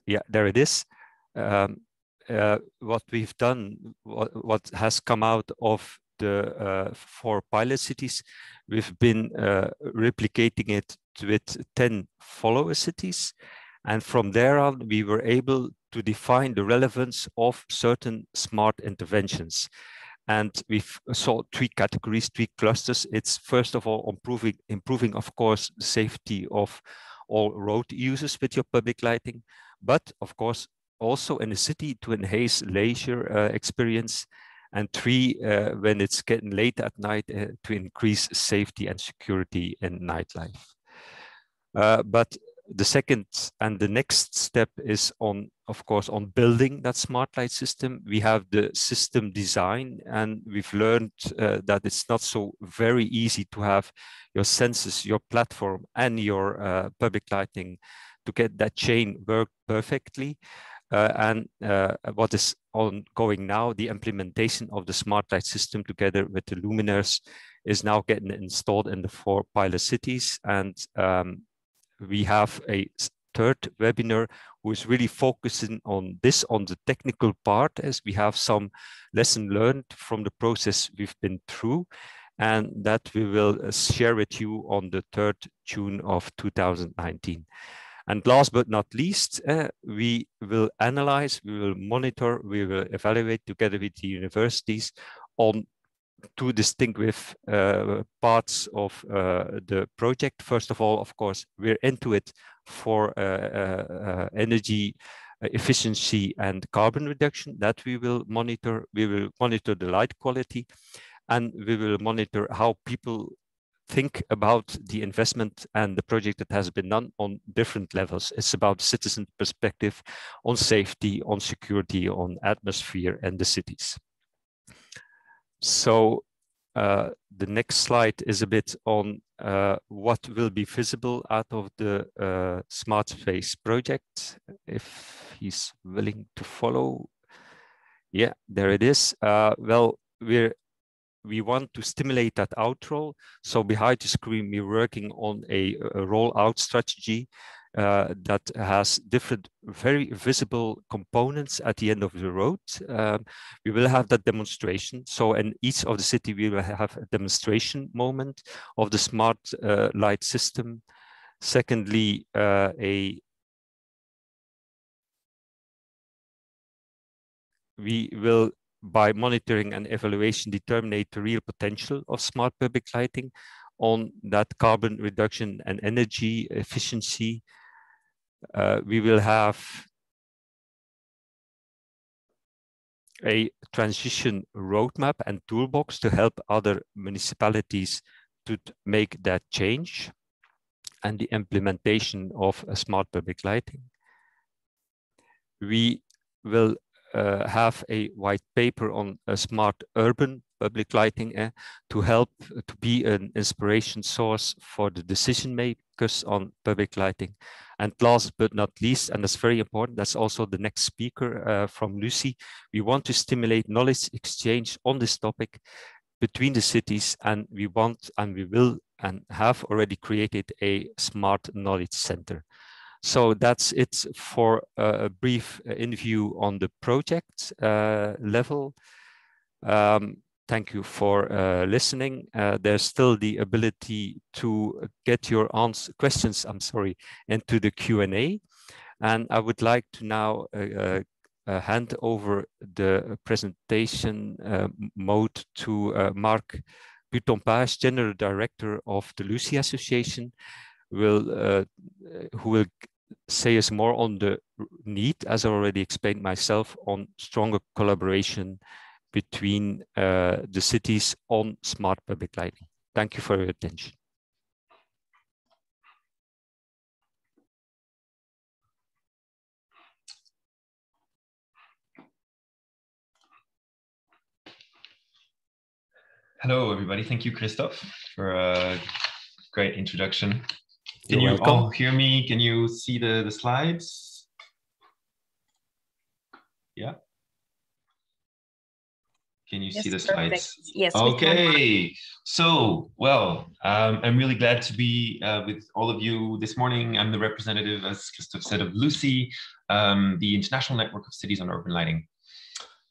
Speaker 1: Yeah, there it is. What we've done, what has come out of the 4 pilot cities, we've been replicating it with 10 follower cities. And from there on, we were able to define the relevance of certain smart interventions. And we've saw 3 categories, 3 clusters. It's first of all improving, of course, the safety of all road users with your public lighting, but of course also in the city to enhance leisure experience. And 3, when it's getting late at night, to increase safety and security in nightlife. But the second and the next step is on, of course, on building that smart light system. We have the system design, and we've learned that it's not so very easy to have your sensors, your platform, and your public lighting to get that chain work perfectly. And what is ongoing now, the implementation of the smart light system together with the luminaires is now getting installed in the 4 pilot cities. And we have a third webinar who is really focusing on this, on the technical part, as we have some lesson learned from the process we've been through, and that we will share with you on the 3rd June of 2019. And last but not least, we will analyze, we will monitor, we will evaluate together with the universities on 2 distinct parts of the project. First of all, of course, we're into it for energy efficiency and carbon reduction that we will monitor. We will monitor the light quality, and we will monitor how people think about the investment and the project that has been done on different levels. It's about citizen perspective on safety, on security, on atmosphere and the cities. So the next slide is a bit on what will be visible out of the Smart Space project, if he's willing to follow. Yeah, there it is. Well, we want to stimulate that outroll. So behind the screen, we're working on a rollout strategy that has different, very visible components at the end of the road. We will have that demonstration. So in each of the city, we will have a demonstration moment of the smart light system. Secondly, we will, by monitoring and evaluation, determine the real potential of smart public lighting on that carbon reduction and energy efficiency. We will have a transition roadmap and toolbox to help other municipalities to make that change, and the implementation of a smart public lighting. We will have a white paper on a smart urban public lighting to help to be an inspiration source for the decision makers on public lighting. And last but not least, and that's very important, that's also the next speaker from Lucy, we want to stimulate knowledge exchange on this topic between the cities, and we want and we will and have already created a smart knowledge center. So that's it for a brief interview on the project level. Thank you for listening. There's still the ability to get your questions, into the Q&A. And I would like to now hand over the presentation mode to Marc Butompage, General Director of the Lucy Association, who will say us more on the need, as I already explained myself, on stronger collaboration between the cities on smart public lighting. Thank you for your attention.
Speaker 6: Hello, everybody. Thank you, Christophe, for a great introduction. Can
Speaker 1: You're
Speaker 6: you
Speaker 1: welcome.
Speaker 6: all hear me? Can you see the slides? Yeah. Can you
Speaker 3: Yes,
Speaker 6: see the
Speaker 3: perfect.
Speaker 6: slides?
Speaker 3: Yes.
Speaker 6: Okay. So, well, I'm really glad to be with all of you this morning. I'm the representative, as Christoph said, of Lucy, the International Network of Cities on Urban Lighting.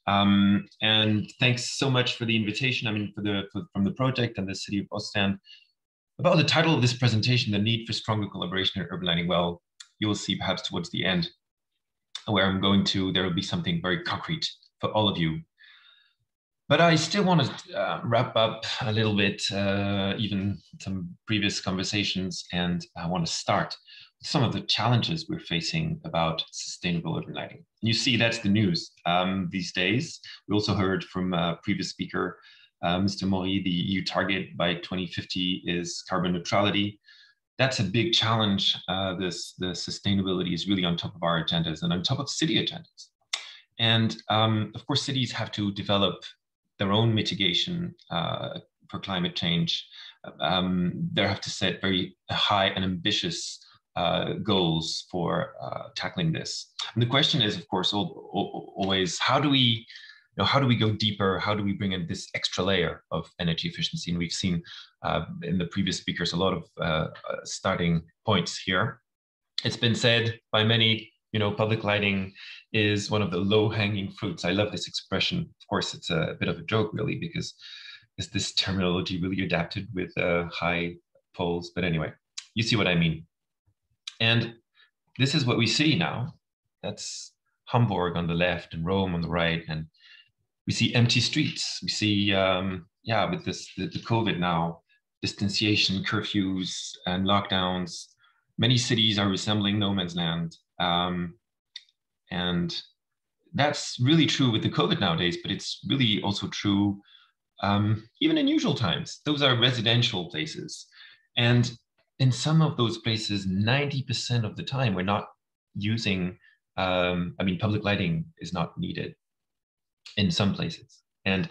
Speaker 6: And thanks so much for the invitation. I mean, from the project and the city of Ostend. About the title of this presentation, the need for stronger collaboration in urban lighting. Well, you will see perhaps towards the end where I'm going to, there will be something very concrete for all of you. But I still want to wrap up a little bit, even some previous conversations, and I want to start with some of the challenges we're facing about sustainable urban lighting. And you see, that's the news these days. We also heard from a previous speaker, Mr. Maury, the EU target by 2050 is carbon neutrality. That's a big challenge. The sustainability is really on top of our agendas and on top of city agendas. And of course, cities have to develop their own mitigation for climate change. They have to set very high and ambitious goals for tackling this. And the question is, of course, always, how do we go deeper? How do we bring in this extra layer of energy efficiency? And we've seen in the previous speakers a lot of starting points here. It's been said by many, public lighting is one of the low-hanging fruits. I love this expression. Of course, it's a bit of a joke, really, because is this terminology really adapted with high poles? But anyway, you see what I mean. And this is what we see now. That's Hamburg on the left and Rome on the right. And we see empty streets. We see, with the COVID now, distanciation, curfews, and lockdowns. Many cities are resembling no man's land. And that's really true with the COVID nowadays, but it's really also true even in usual times. Those are residential places. And in some of those places, 90% of the time, we're not using, public lighting is not needed in some places. And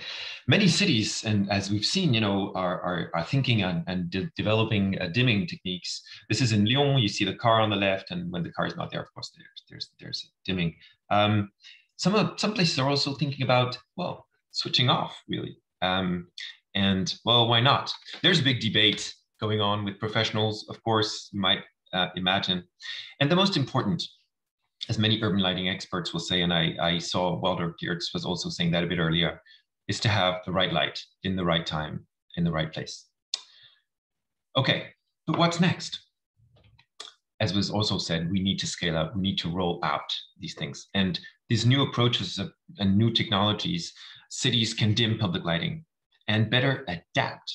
Speaker 6: many cities, and as we've seen, are thinking and developing dimming techniques. This is in Lyon. You see the car on the left, and when the car is not there, of course, there's dimming. Some places are also thinking about, well, switching off, really. And well, why not? There's a big debate going on with professionals, of course, you might imagine. And the most important, as many urban lighting experts will say, and I saw Walter Geertz was also saying that a bit earlier, is to have the right light in the right time, in the right place. Okay, but what's next? As was also said, we need to scale up, we need to roll out these things. And these new approaches and new technologies, cities can dim public lighting and better adapt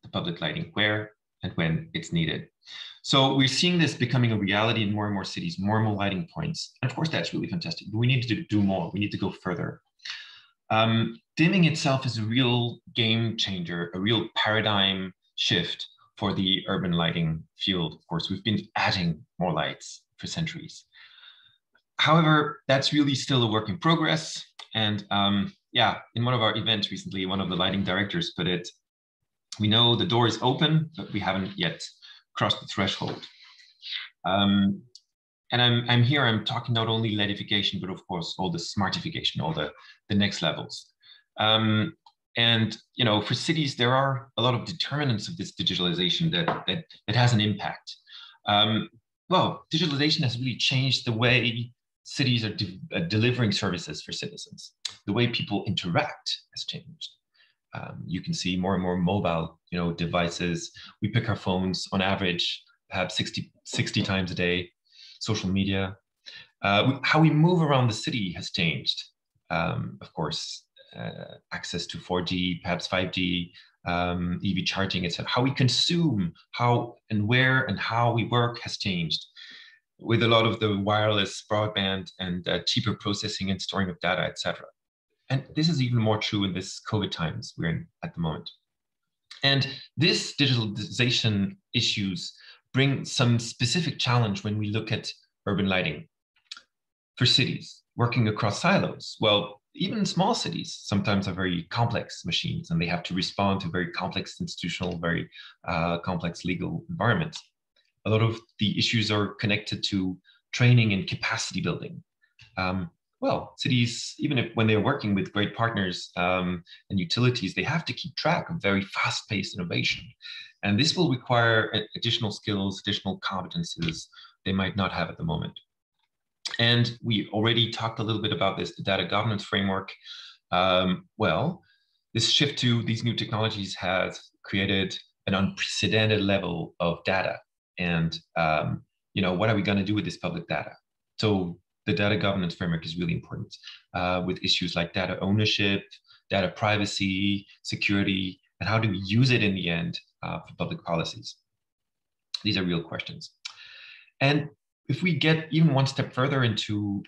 Speaker 6: the public lighting where and when it's needed. So we're seeing this becoming a reality in more and more cities, more and more lighting points. And of course, that's really fantastic, but we need to do more. We need to go further. Dimming itself is a real game changer, a real paradigm shift for the urban lighting field. Of course, we've been adding more lights for centuries. However, that's really still a work in progress. And in one of our events recently, one of the lighting directors put it, we know the door is open, but we haven't yet crossed the threshold. And I'm talking not only LEDification, but of course, all the smartification, all the next levels. And for cities, there are a lot of determinants of this digitalization that has an impact. Well, digitalization has really changed the way cities are delivering services for citizens. The way people interact has changed. You can see more and more mobile, devices. We pick our phones on average, perhaps 60 times a day. Social media. How we move around the city has changed. Of course, access to 4G, perhaps 5G, EV charging, etc. How we consume, how and where and how we work has changed with a lot of the wireless broadband and cheaper processing and storing of data, etc. And this is even more true in this COVID times we're in at the moment. And this digitalization issues bring some specific challenge when we look at urban lighting for cities working across silos. Well, even small cities sometimes are very complex machines and they have to respond to very complex institutional, very complex legal environments. A lot of the issues are connected to training and capacity building. well, cities, even if when they're working with great partners and utilities, they have to keep track of very fast-paced innovation. And this will require additional skills, additional competences they might not have at the moment. And we already talked a little bit about this, the data governance framework. Well, this shift to these new technologies has created an unprecedented level of data. And what are we going to do with this public data? So the data governance framework is really important with issues like data ownership, data privacy, security, and how do we use it in the end for public policies? These are real questions. And if we get even one step further into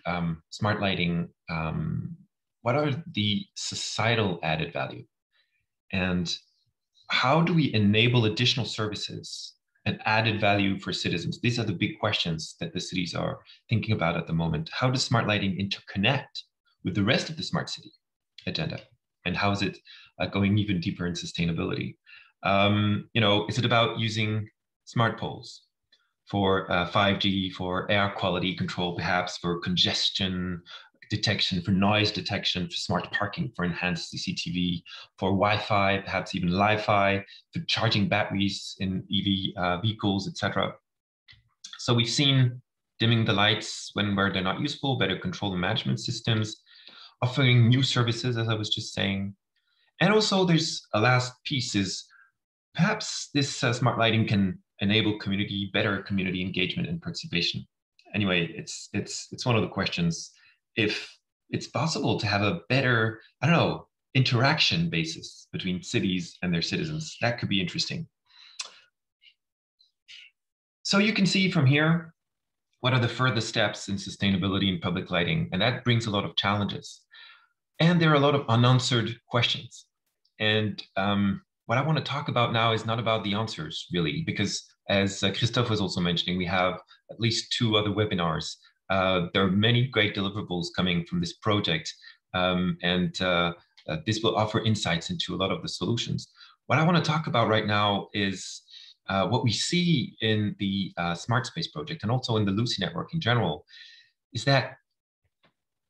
Speaker 6: smart lighting, what are the societal added value? And how do we enable additional services and added value for citizens? These are the big questions that the cities are thinking about at the moment. How does smart lighting interconnect with the rest of the smart city agenda? And how is it going even deeper in sustainability? Is it about using smart poles for 5G, for air quality control, perhaps for congestion detection, for noise detection, for smart parking, for enhanced CCTV, for Wi-Fi, perhaps even Li-Fi, for charging batteries in EV vehicles, etc. So we've seen dimming the lights where they're not useful, better control and management systems, offering new services, as I was just saying. And also there's a last piece is perhaps this smart lighting can enable better community engagement and participation. Anyway, it's one of the questions. If it's possible to have a better, interaction basis between cities and their citizens, that could be interesting. So you can see from here, what are the further steps in sustainability in public lighting? And that brings a lot of challenges. And there are a lot of unanswered questions. And what I want to talk about now is not about the answers, really, because as Christophe was also mentioning, we have at least 2 other webinars. There are many great deliverables coming from this project, and this will offer insights into a lot of the solutions. What I want to talk about right now is what we see in the Smart Space project and also in the Lucy network in general, is that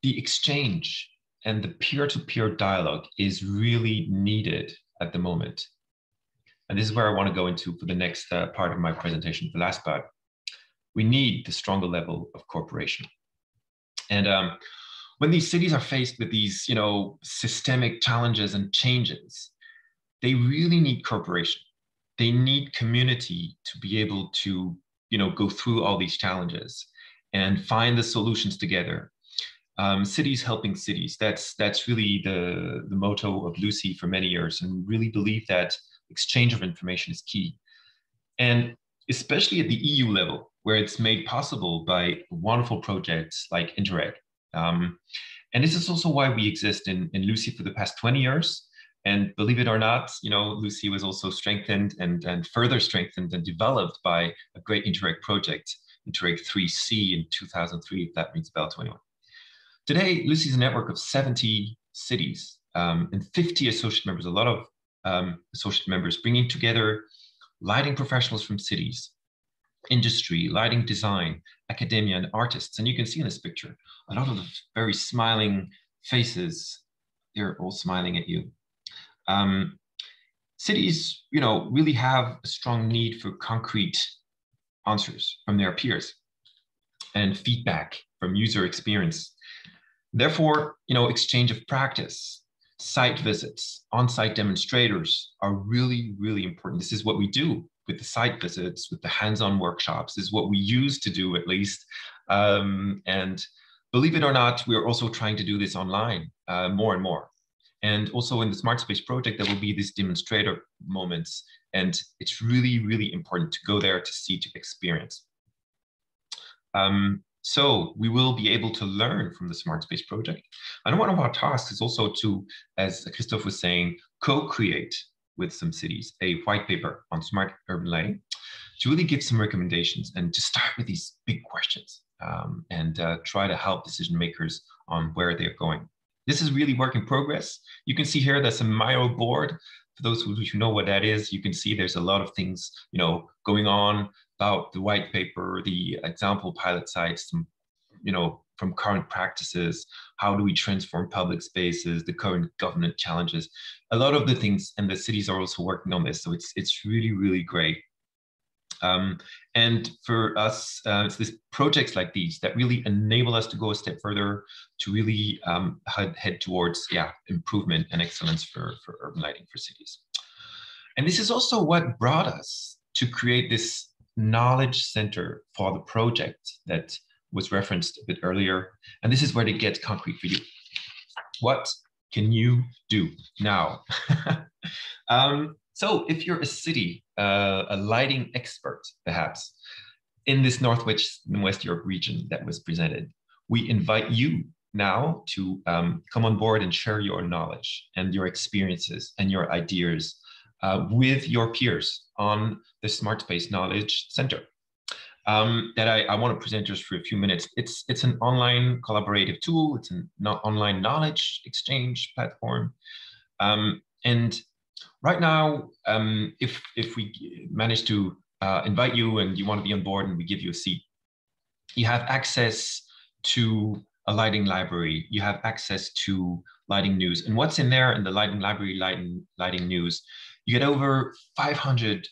Speaker 6: the exchange and the peer-to-peer dialogue is really needed at the moment. And this is where I want to go into for the next part of my presentation, the last part. We need the stronger level of cooperation. And when these cities are faced with these, systemic challenges and changes, they really need cooperation. They need community to be able to, go through all these challenges and find the solutions together. Cities helping cities. That's really the motto of Lucy for many years, and really believe that exchange of information is key. And especially at the EU level, where it's made possible by wonderful projects like Interreg. And this is also why we exist in Lucy for the past 20 years. And believe it or not, Lucy was also strengthened and further strengthened and developed by a great Interreg project, Interreg 3C in 2003, if that rings a bell to anyone. Today, Lucy is a network of 70 cities and 50 associate members, a lot of associate members, bringing together lighting professionals from cities, industry, lighting design, academia, and artists. And you can see in this picture, a lot of the very smiling faces, they're all smiling at you. Cities, really have a strong need for concrete answers from their peers and feedback from user experience. Therefore, exchange of practice, site visits, on-site demonstrators are really, really important. This is what we do with the site visits, with the hands-on workshops. This is what we used to do, at least. And believe it or not, we're also trying to do this online more and more. And also in the Smart Space project, there will be these demonstrator moments. And it's really, really important to go there to see, to experience. So we will be able to learn from the Smart Space project. And one of our tasks is also to, as Christophe was saying, co-create with some cities a white paper on smart urban lighting to really give some recommendations and to start with these big questions and try to help decision makers on where they're going. This is really work in progress. You can see here there's a Miro board. For those who know what that is, you can see there's a lot of things going on about the white paper, the example pilot sites, some, from current practices. How do we transform public spaces, the current government challenges? A lot of the things, and the cities are also working on this. So it's really, really great. And for us, it's these projects like these that really enable us to go a step further, to really head towards improvement and excellence for urban lighting for cities. And this is also what brought us to create this knowledge center for the project that was referenced a bit earlier. And this is where it gets concrete for you. What can you do now? So if you're a city, a lighting expert, perhaps, in this Northwest Europe region that was presented, we invite you now to come on board and share your knowledge and your experiences and your ideas with your peers on the Smart Space Knowledge Center that I want to present just for a few minutes. It's an online collaborative tool. It's an online knowledge exchange platform. And right now, if we manage to invite you and you want to be on board and we give you a seat, you have access to a lighting library. You have access to lighting news. And what's in there in the lighting library, lighting news, you get over 500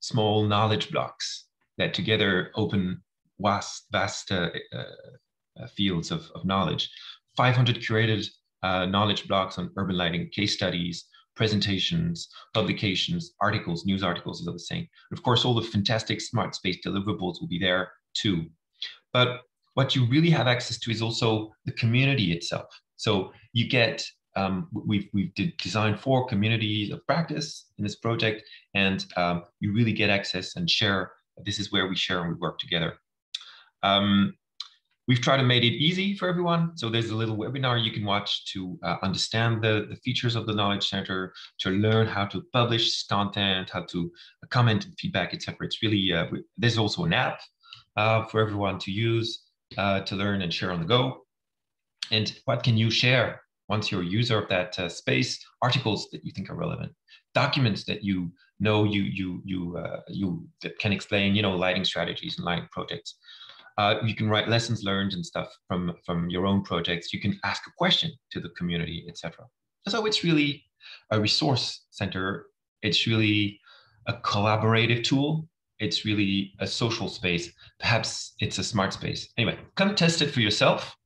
Speaker 6: small knowledge blocks that together open vast fields of knowledge. 500 curated knowledge blocks on urban lighting, case studies, presentations, publications, articles, news articles, as I was saying. And of course, all the fantastic smart space deliverables will be there too. But what you really have access to is also the community itself. So you get, we've designed 4 communities of practice in this project, and you really get access and share. This is where we share and we work together. We've tried to make it easy for everyone. So there's a little webinar you can watch to understand the features of the Knowledge Center, to learn how to publish content, how to comment and feedback, etc. It's really, there's also an app for everyone to use to learn and share on the go. And what can you share once you're a user of that space? Articles that you think are relevant, documents that you know that can explain, lighting strategies and lighting projects. You can write lessons learned and stuff from your own projects. You can ask a question to the community, etc. So it's really a resource center. It's really a collaborative tool. It's really a social space. Perhaps it's a smart space. Anyway, come test it for yourself.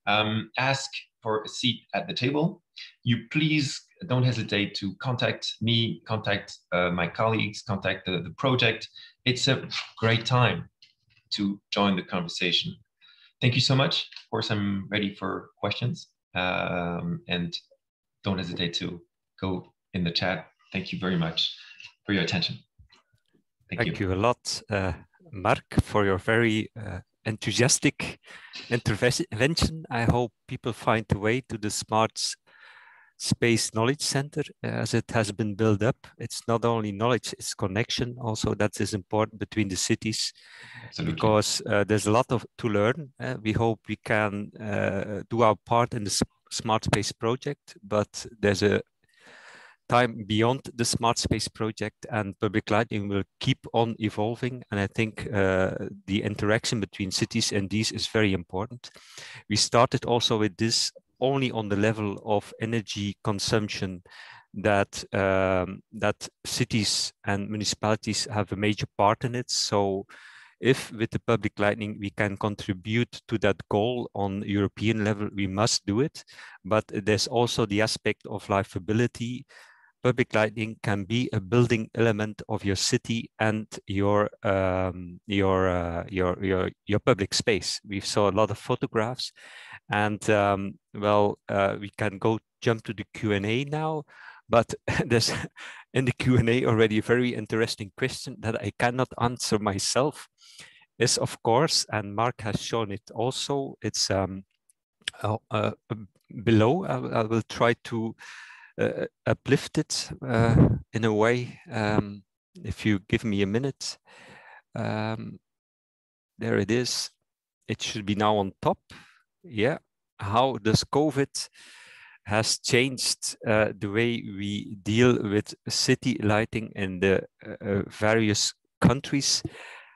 Speaker 6: Ask for a seat at the table. You please don't hesitate to contact me, contact my colleagues, contact the project. It's a great time to join the conversation. Thank you so much. Of course, I'm ready for questions, and don't hesitate to go in the chat. Thank you very much for your attention.
Speaker 1: Thank you a lot, Mark, for your very enthusiastic intervention. I hope people find a way to the Smart Space Knowledge Center as it has been built up. It's not only knowledge, it's connection also that is important between the cities. Absolutely. Because there's a lot to learn. We hope we can do our part in the Smart Space project, but there's a time beyond the Smart Space project, and public lighting will keep on evolving. And I think the interaction between cities and these is very important. We started also with this only on the level of energy consumption, that that cities and municipalities have a major part in it. So if with the public lighting we can contribute to that goal on European level, we must do it. But there's also the aspect of livability. Public lighting can be a building element of your city and your public space. We saw a lot of photographs, and we can jump to the Q&A now. But there's in the Q&A already a very interesting question that I cannot answer myself. Is of course, and Mark has shown it also. It's below. I will try to uplift it in a way. If you give me a minute, there it is. It should be now on top. Yeah. How does COVID has changed the way we deal with city lighting in the various countries?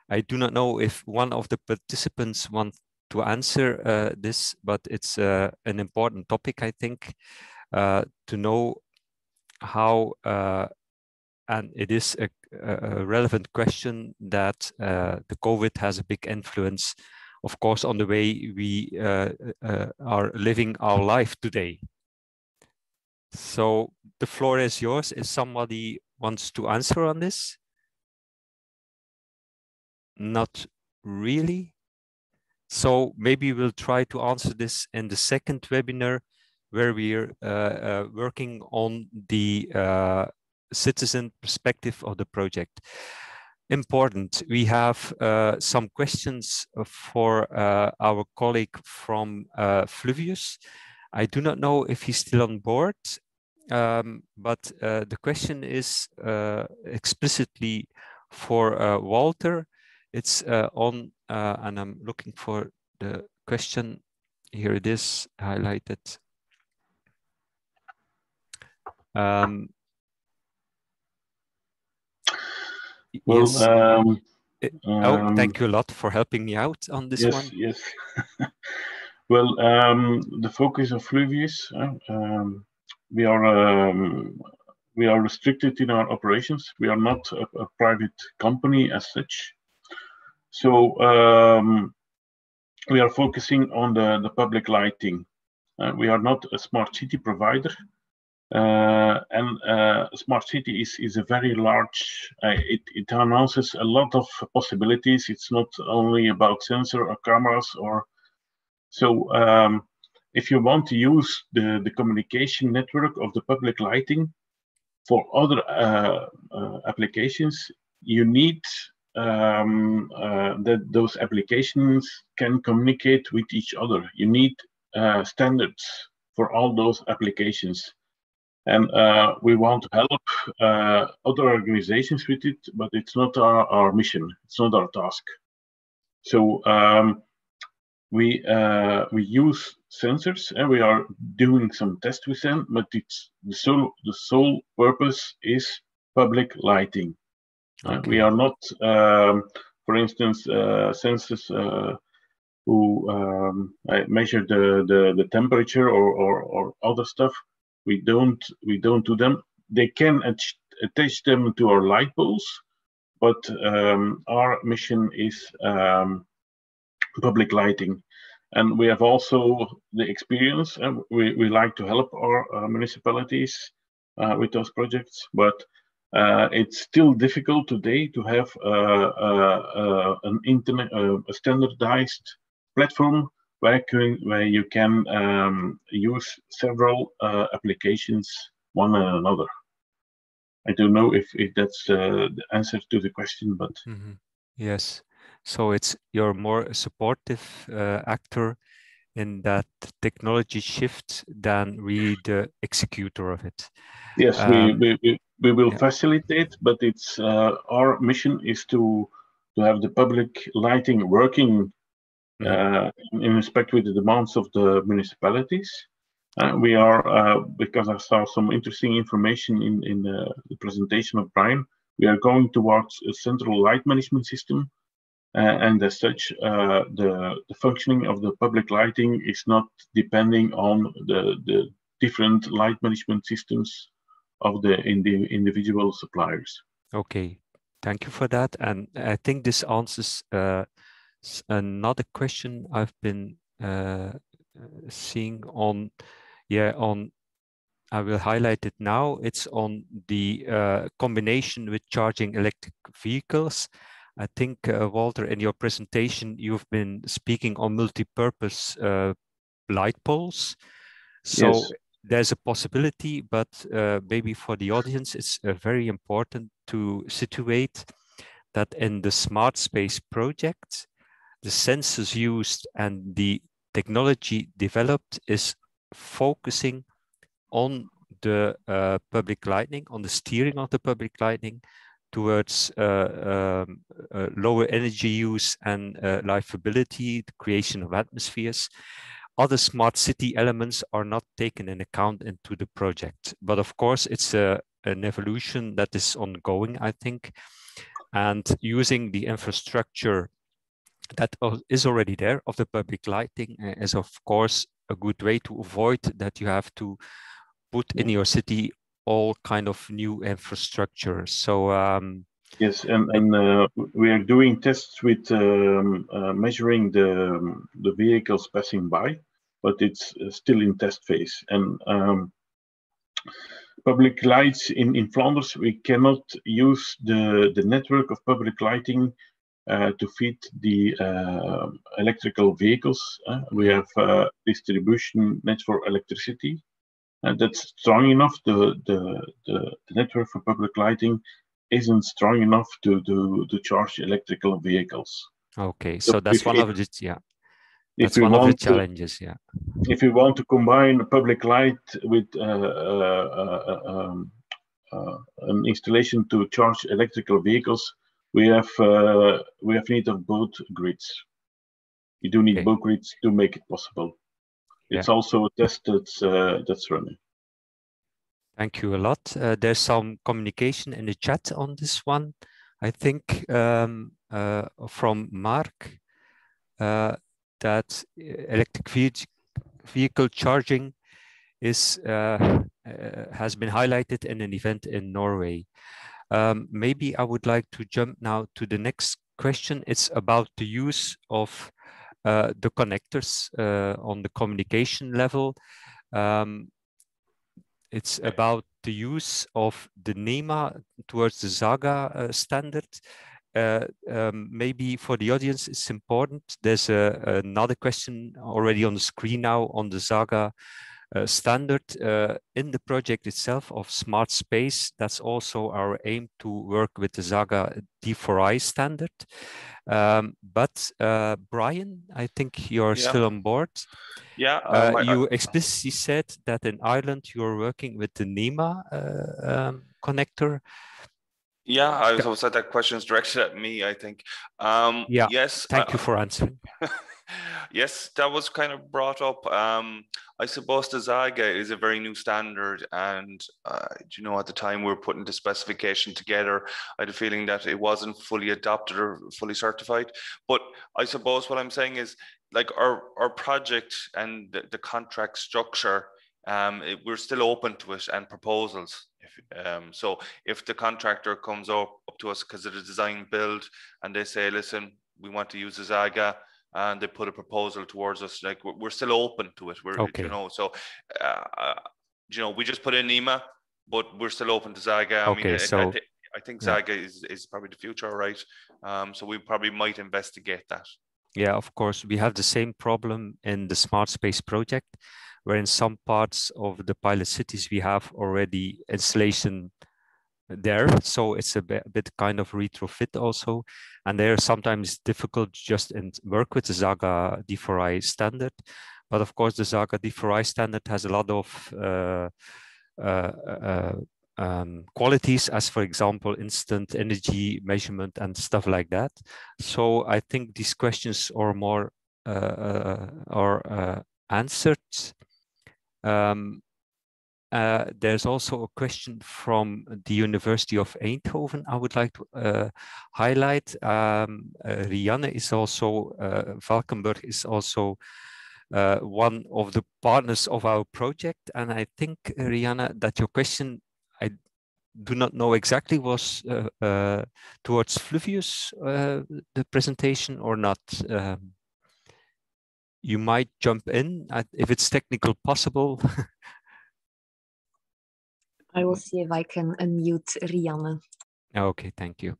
Speaker 1: I do not know if one of the participants to answer this, but it's an important topic, I think, to know how, and it is a relevant question, that the COVID has a big influence, of course, on the way we are living our life today. So the floor is yours if somebody wants to answer on this. Not really. So maybe we'll try to answer this in the second webinar, where we're working on the citizen perspective of the project. Important. We have some questions for our colleague from Fluvius. I do not know if he's still on board, but the question is explicitly for Walter. It's on, and I'm looking for the question. Here it is, highlighted.
Speaker 4: Well,
Speaker 1: yes. Thank you a lot for helping me out on this one.
Speaker 4: Yes. Well, the focus of Fluvius, we are restricted in our operations. We are not a private company as such. So we are focusing on the public lighting. We are not a smart city provider. And smart city is a very large, it announces a lot of possibilities. It's not only about sensor or cameras or so. If you want to use the communication network of the public lighting for other applications, you need that those applications can communicate with each other. You need standards for all those applications. And we want to help other organizations with it, but it's not our mission. It's not our task. So we use sensors, and we are doing some tests with them, but it's the sole purpose is public lighting. Okay. We are not, for instance, sensors who measure the temperature or other stuff. We don't do them. They can attach them to our light poles, but our mission is public lighting. And we have also the experience, and we like to help our municipalities with those projects, but it's still difficult today to have an internet, a standardized platform where you can use several applications one and another. I don't know if that's the answer to the question, but
Speaker 1: yes. So you're more a supportive actor in that technology shift than really the executor of it.
Speaker 4: Yes, we will facilitate, but it's our mission is to have the public lighting working in respect with the demands of the municipalities. We are, because I saw some interesting information in the presentation of Brian, we are going towards a central light management system. And as such, the functioning of the public lighting is not depending on the different light management systems of the individual suppliers.
Speaker 1: Okay, thank you for that. And I think this answers another question I've been seeing on, I will highlight it now. It's on the combination with charging electric vehicles. I think, Walter, in your presentation, you've been speaking on multi-purpose light poles. So yes, there's a possibility, but maybe for the audience, it's very important to situate that in the smart space project, the sensors used and the technology developed is focusing on the public lighting, on the steering of the public lighting towards lower energy use and livability, the creation of atmospheres. Other smart city elements are not taken in account into the project. But of course, it's an evolution that is ongoing, I think. And using the infrastructure that is already there of the public lighting is of course a good way to avoid that you have to put in your city all kind of new infrastructure. So
Speaker 4: yes, and we are doing tests with measuring the vehicles passing by, but it's still in test phase. And public lights in Flanders, we cannot use the network of public lighting to feed the electrical vehicles. We have distribution net for electricity. That's strong enough. The network for public lighting isn't strong enough to charge electrical vehicles.
Speaker 1: Okay, so that's one of the that's
Speaker 4: one
Speaker 1: of the challenges.
Speaker 4: If you want to combine public light with an installation to charge electrical vehicles, we have need of both grids. You do need both grids to make it possible. It's also a test that's running.
Speaker 1: Thank you a lot. There's some communication in the chat on this one. I think from Mark that electric vehicle charging is has been highlighted in an event in Norway. Maybe I would like to jump now to the next question. It's about the use of the connectors on the communication level. It's about the use of the NEMA towards the Zaga standard. Maybe for the audience, it's important. There's another question already on the screen now on the Zaga standard in the project itself of smart space. That's also our aim to work with the Zaga D4I standard. But Brian, I think you're still on board.
Speaker 5: Yeah.
Speaker 1: You explicitly said that in Ireland you're working with the NEMA connector.
Speaker 5: Yeah, I was also that question is directed at me, I think. Yes.
Speaker 1: Thank you for answering.
Speaker 5: Yes, that was kind of brought up. I suppose the Zaga is a very new standard, and you know, at the time we were putting the specification together, I had a feeling that it wasn't fully adopted or fully certified. But I suppose what I'm saying is, like our project and the contract structure, we're still open to it and proposals. So if the contractor comes up to us because of the design build and they say, listen, we want to use the Zaga, and they put a proposal towards us, like we're still open to it. We're you know, so you know, we just put in NEMA, but we're still open to Zaga. I mean, so I think Zaga is probably the future, right? So we probably might investigate that.
Speaker 1: Yeah, of course, we have the same problem in the smart space project, where in some parts of the pilot cities we have already installation there, so it's a bit kind of retrofit also, and they're sometimes difficult just in work with the Zaga D4I standard. But of course, the Zaga D4I standard has a lot of qualities, as for example, instant energy measurement and stuff like that. So I think these questions are more answered. There's also a question from the University of Eindhoven I would like to highlight. Rianne is also, Valkenburg is also one of the partners of our project. And I think, Rianne, that your question, I do not know exactly, was towards Fluvius, the presentation, or not. You might jump in if it's technical possible.
Speaker 3: I will see if I can unmute Rianne.
Speaker 1: Okay, thank you.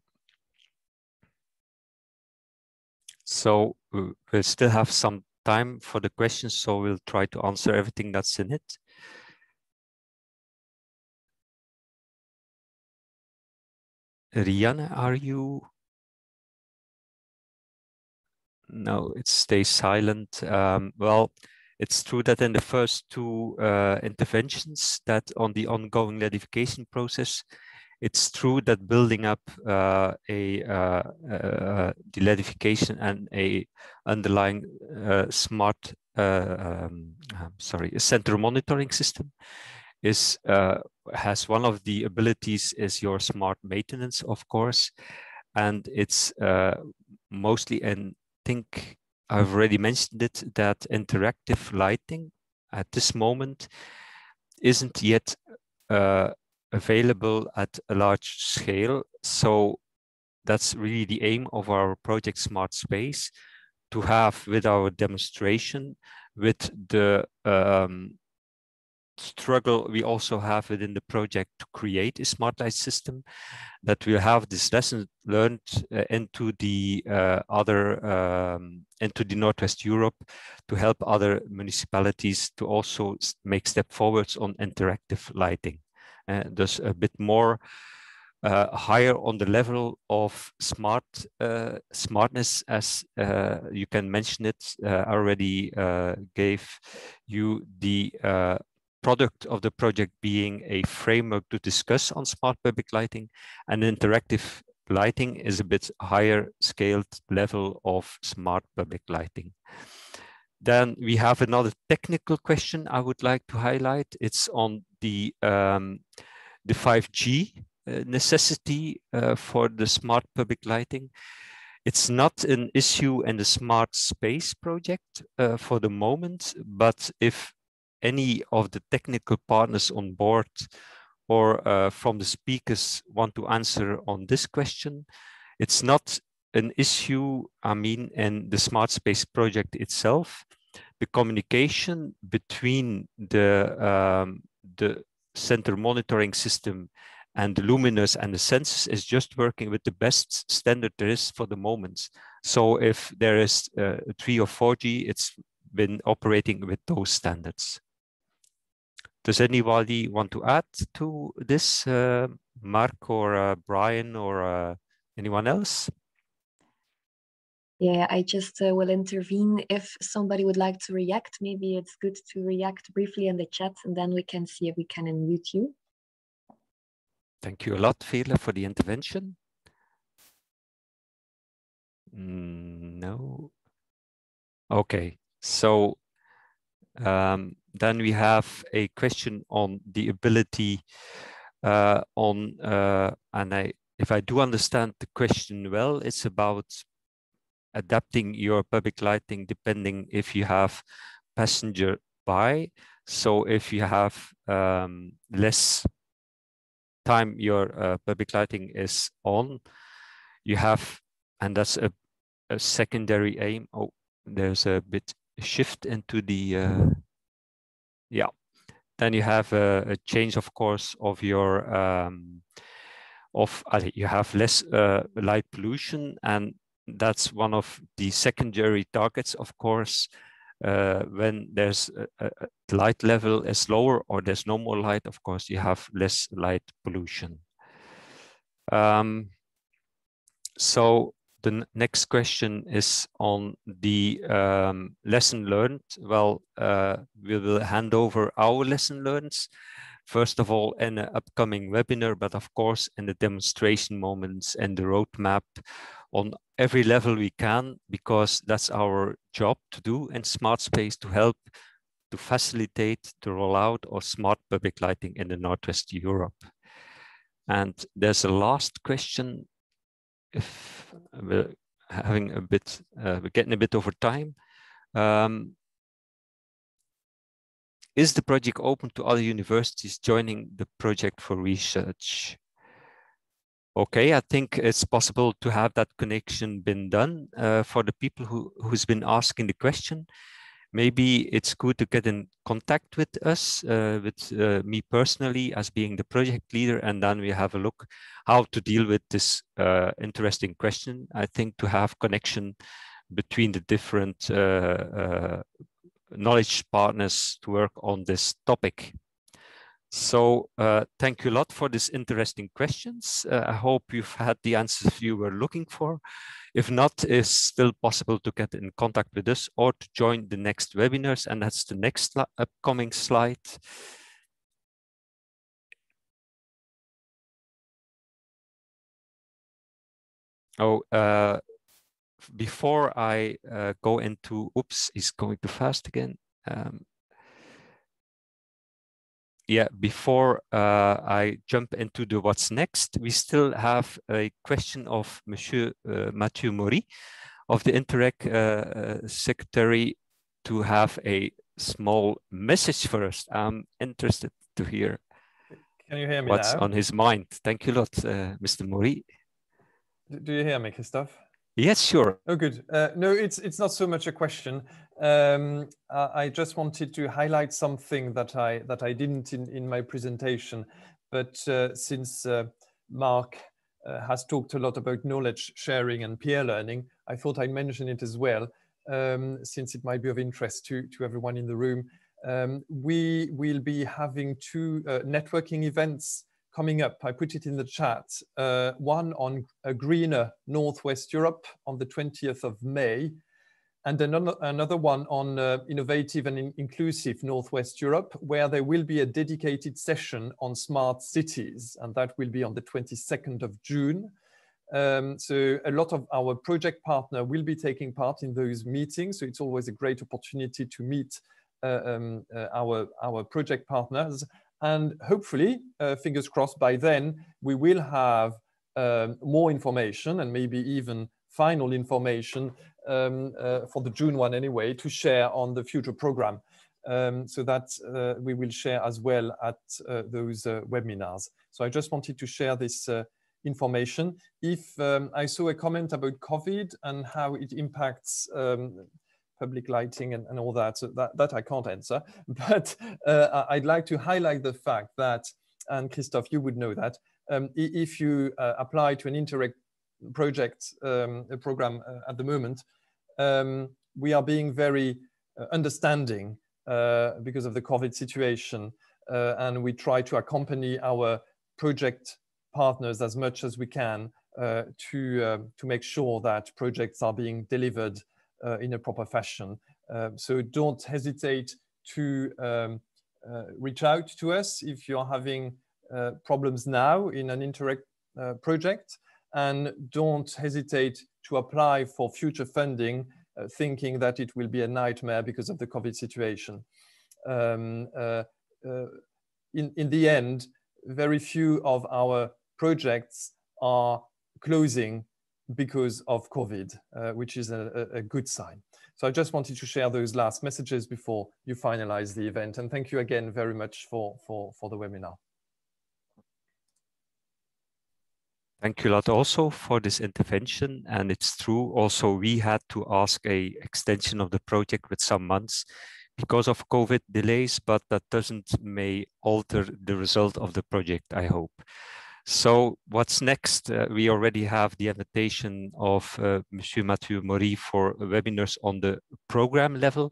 Speaker 1: So we'll still have some time for the questions, so we'll try to answer everything that's in it. Rianne, are you? No, it stays silent. Well, it's true that in the first two interventions that on the ongoing LEDification process, it's true that building up the LEDification and a underlying smart, a center monitoring system is has one of the abilities is your smart maintenance, of course, and it's mostly in think I've already mentioned it, that interactive lighting at this moment isn't yet available at a large scale. So that's really the aim of our project Smart Space, to have with our demonstration, with the struggle we also have within the project to create a smart light system, that we have this lesson learned into the into the Northwest Europe, to help other municipalities to also make step forwards on interactive lighting. There's a bit more higher on the level of smartness, as you can mention it. I already gave you the product of the project being a framework to discuss on smart public lighting, and interactive lighting is a bit higher scaled level of smart public lighting. Then we have another technical question I would like to highlight. It's on the 5G necessity for the smart public lighting. It's not an issue in the smart space project for the moment, but if any of the technical partners on board or from the speakers want to answer on this question, it's not an issue, I mean, in the smart space project itself. The communication between the center monitoring system and the luminous and the sensors is just working with the best standard there is for the moment. So if there is 3 or 4G, it's been operating with those standards. Does anybody want to add to this, Mark or Brian or anyone else?
Speaker 3: Yeah, I just will intervene. If somebody would like to react, maybe it's good to react briefly in the chat, and then we can see if we can unmute you.
Speaker 1: Thank you a lot, Veerle, for the intervention. No. Okay, so then we have a question on the ability if I do understand the question well, it's about adapting your public lighting depending if you have passenger by. So if you have less time your public lighting is on, you have, and that's a secondary aim. Oh, there's a bit shift into the yeah. Then you have a change, of course, of your you have less light pollution, and that's one of the secondary targets, of course. When there's a light level is lower or there's no more light, of course, you have less light pollution. So the next question is on the lesson learned. Well, we will hand over our lesson learned, first of all, in an upcoming webinar, but of course, in the demonstration moments and the roadmap on every level we can, because that's our job to do in smart space, to help to facilitate the rollout of smart public lighting in the Northwest Europe. And there's a last question. If we're having a bit, we're getting a bit over time. Is the project open to other universities joining the project for research? Okay, I think it's possible to have that connection been done for the people who's been asking the question. Maybe it's good to get in contact with us, with me personally as being the project leader, and then we have a look how to deal with this interesting question. I think to have connection between the different knowledge partners to work on this topic. So thank you a lot for these interesting questions. I hope you've had the answers you were looking for. If not, it's still possible to get in contact with us or to join the next webinars. And that's the next upcoming slide. Oh, before I go into, oops, he's going too fast again. Yeah, before I jump into the what's next, we still have a question of Monsieur Mathieu Maury of the Interreg secretary to have a small message for us. I'm interested to hear
Speaker 2: Can you hear me
Speaker 1: what's
Speaker 2: now?
Speaker 1: on his mind. Thank you a lot, Mr. Maury.
Speaker 2: Do you hear me, Christophe?
Speaker 1: Yes, sure.
Speaker 2: Oh, good. No, it's not so much a question. I just wanted to highlight something that I didn't in my presentation, but since Mark has talked a lot about knowledge sharing and peer learning, I thought I'd mention it as well, since it might be of interest to everyone in the room. We will be having two networking events coming up. I put it in the chat. One on a greener Northwest Europe on the 20th of May, and another one on innovative and inclusive Northwest Europe, where there will be a dedicated session on smart cities, and that will be on the 22nd of June. So a lot of our project partner will be taking part in those meetings. So it's always a great opportunity to meet our project partners. And hopefully, fingers crossed, by then, we will have more information and maybe even final information for the June one anyway, to share on the future program. So that we will share as well at those webinars. So I just wanted to share this information. If I saw a comment about COVID and how it impacts public lighting and all that, so that I can't answer, but I'd like to highlight the fact that, and Christophe, you would know that, if you apply to an Interreg project program at the moment, we are being very understanding because of the COVID situation, and we try to accompany our project partners as much as we can to make sure that projects are being delivered in a proper fashion. So don't hesitate to reach out to us if you're having problems now in an Interreg project, and don't hesitate to apply for future funding, thinking that it will be a nightmare because of the COVID situation. In the end, very few of our projects are closing because of COVID, which is a good sign. So I just wanted to share those last messages before you finalize the event. And thank you again very much for the webinar.
Speaker 1: Thank you a lot also for this intervention. And it's true, also we had to ask a extension of the project with some months because of COVID delays, but that may alter the result of the project, I hope. So what's next? We already have the invitation of Monsieur Mathieu Maury for webinars on the program level.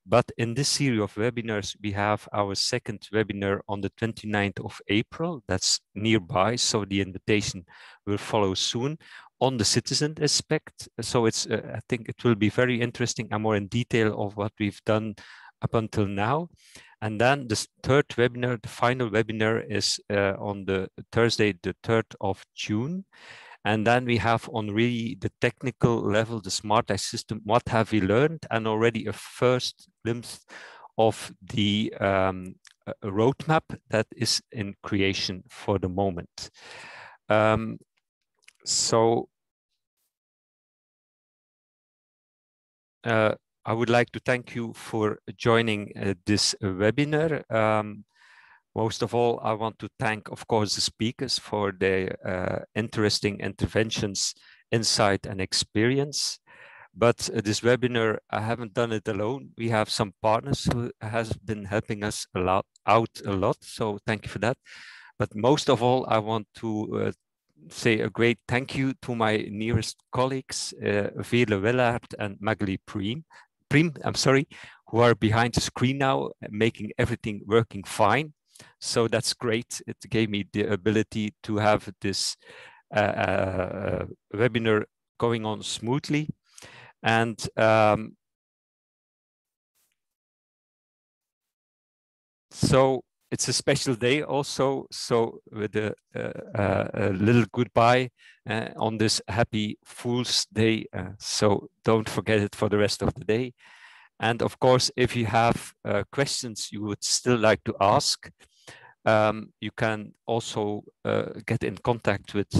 Speaker 1: But in this series of webinars, we have our second webinar on the 29th of April. That's nearby, so the invitation will follow soon on the citizen aspect. So it's, I think it will be very interesting and more in detail of what we've done up until now. And then the third webinar, the final webinar, is on the Thursday, the 3rd of June. And then we have on really the technical level, the smart eye system, what have we learned, and already a first glimpse of the roadmap that is in creation for the moment. I would like to thank you for joining this webinar. Most of all, I want to thank, of course, the speakers for their interesting interventions, insight, and experience. But this webinar, I haven't done it alone. We have some partners who has been helping us out a lot. So thank you for that. But most of all, I want to say a great thank you to my nearest colleagues, Veerle Willaert and Magali Priem, who are behind the screen now, making everything working fine. So that's great. It gave me the ability to have this webinar going on smoothly. And so it's a special day also. So with a little goodbye on this happy Fool's Day. So don't forget it for the rest of the day. And of course, if you have questions you would still like to ask, you can also get in contact with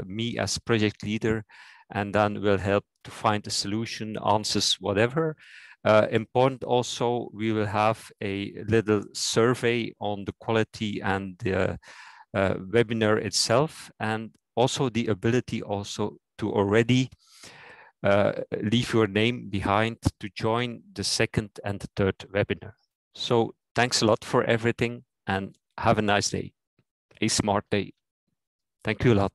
Speaker 1: me as project leader, and then we'll help to find a solution, answers, whatever. Important also, we will have a little survey on the quality and the webinar itself, and also the ability also to already leave your name behind to join the second and the third webinar. So thanks a lot for everything and have a nice day, a smart day. Thank you a lot.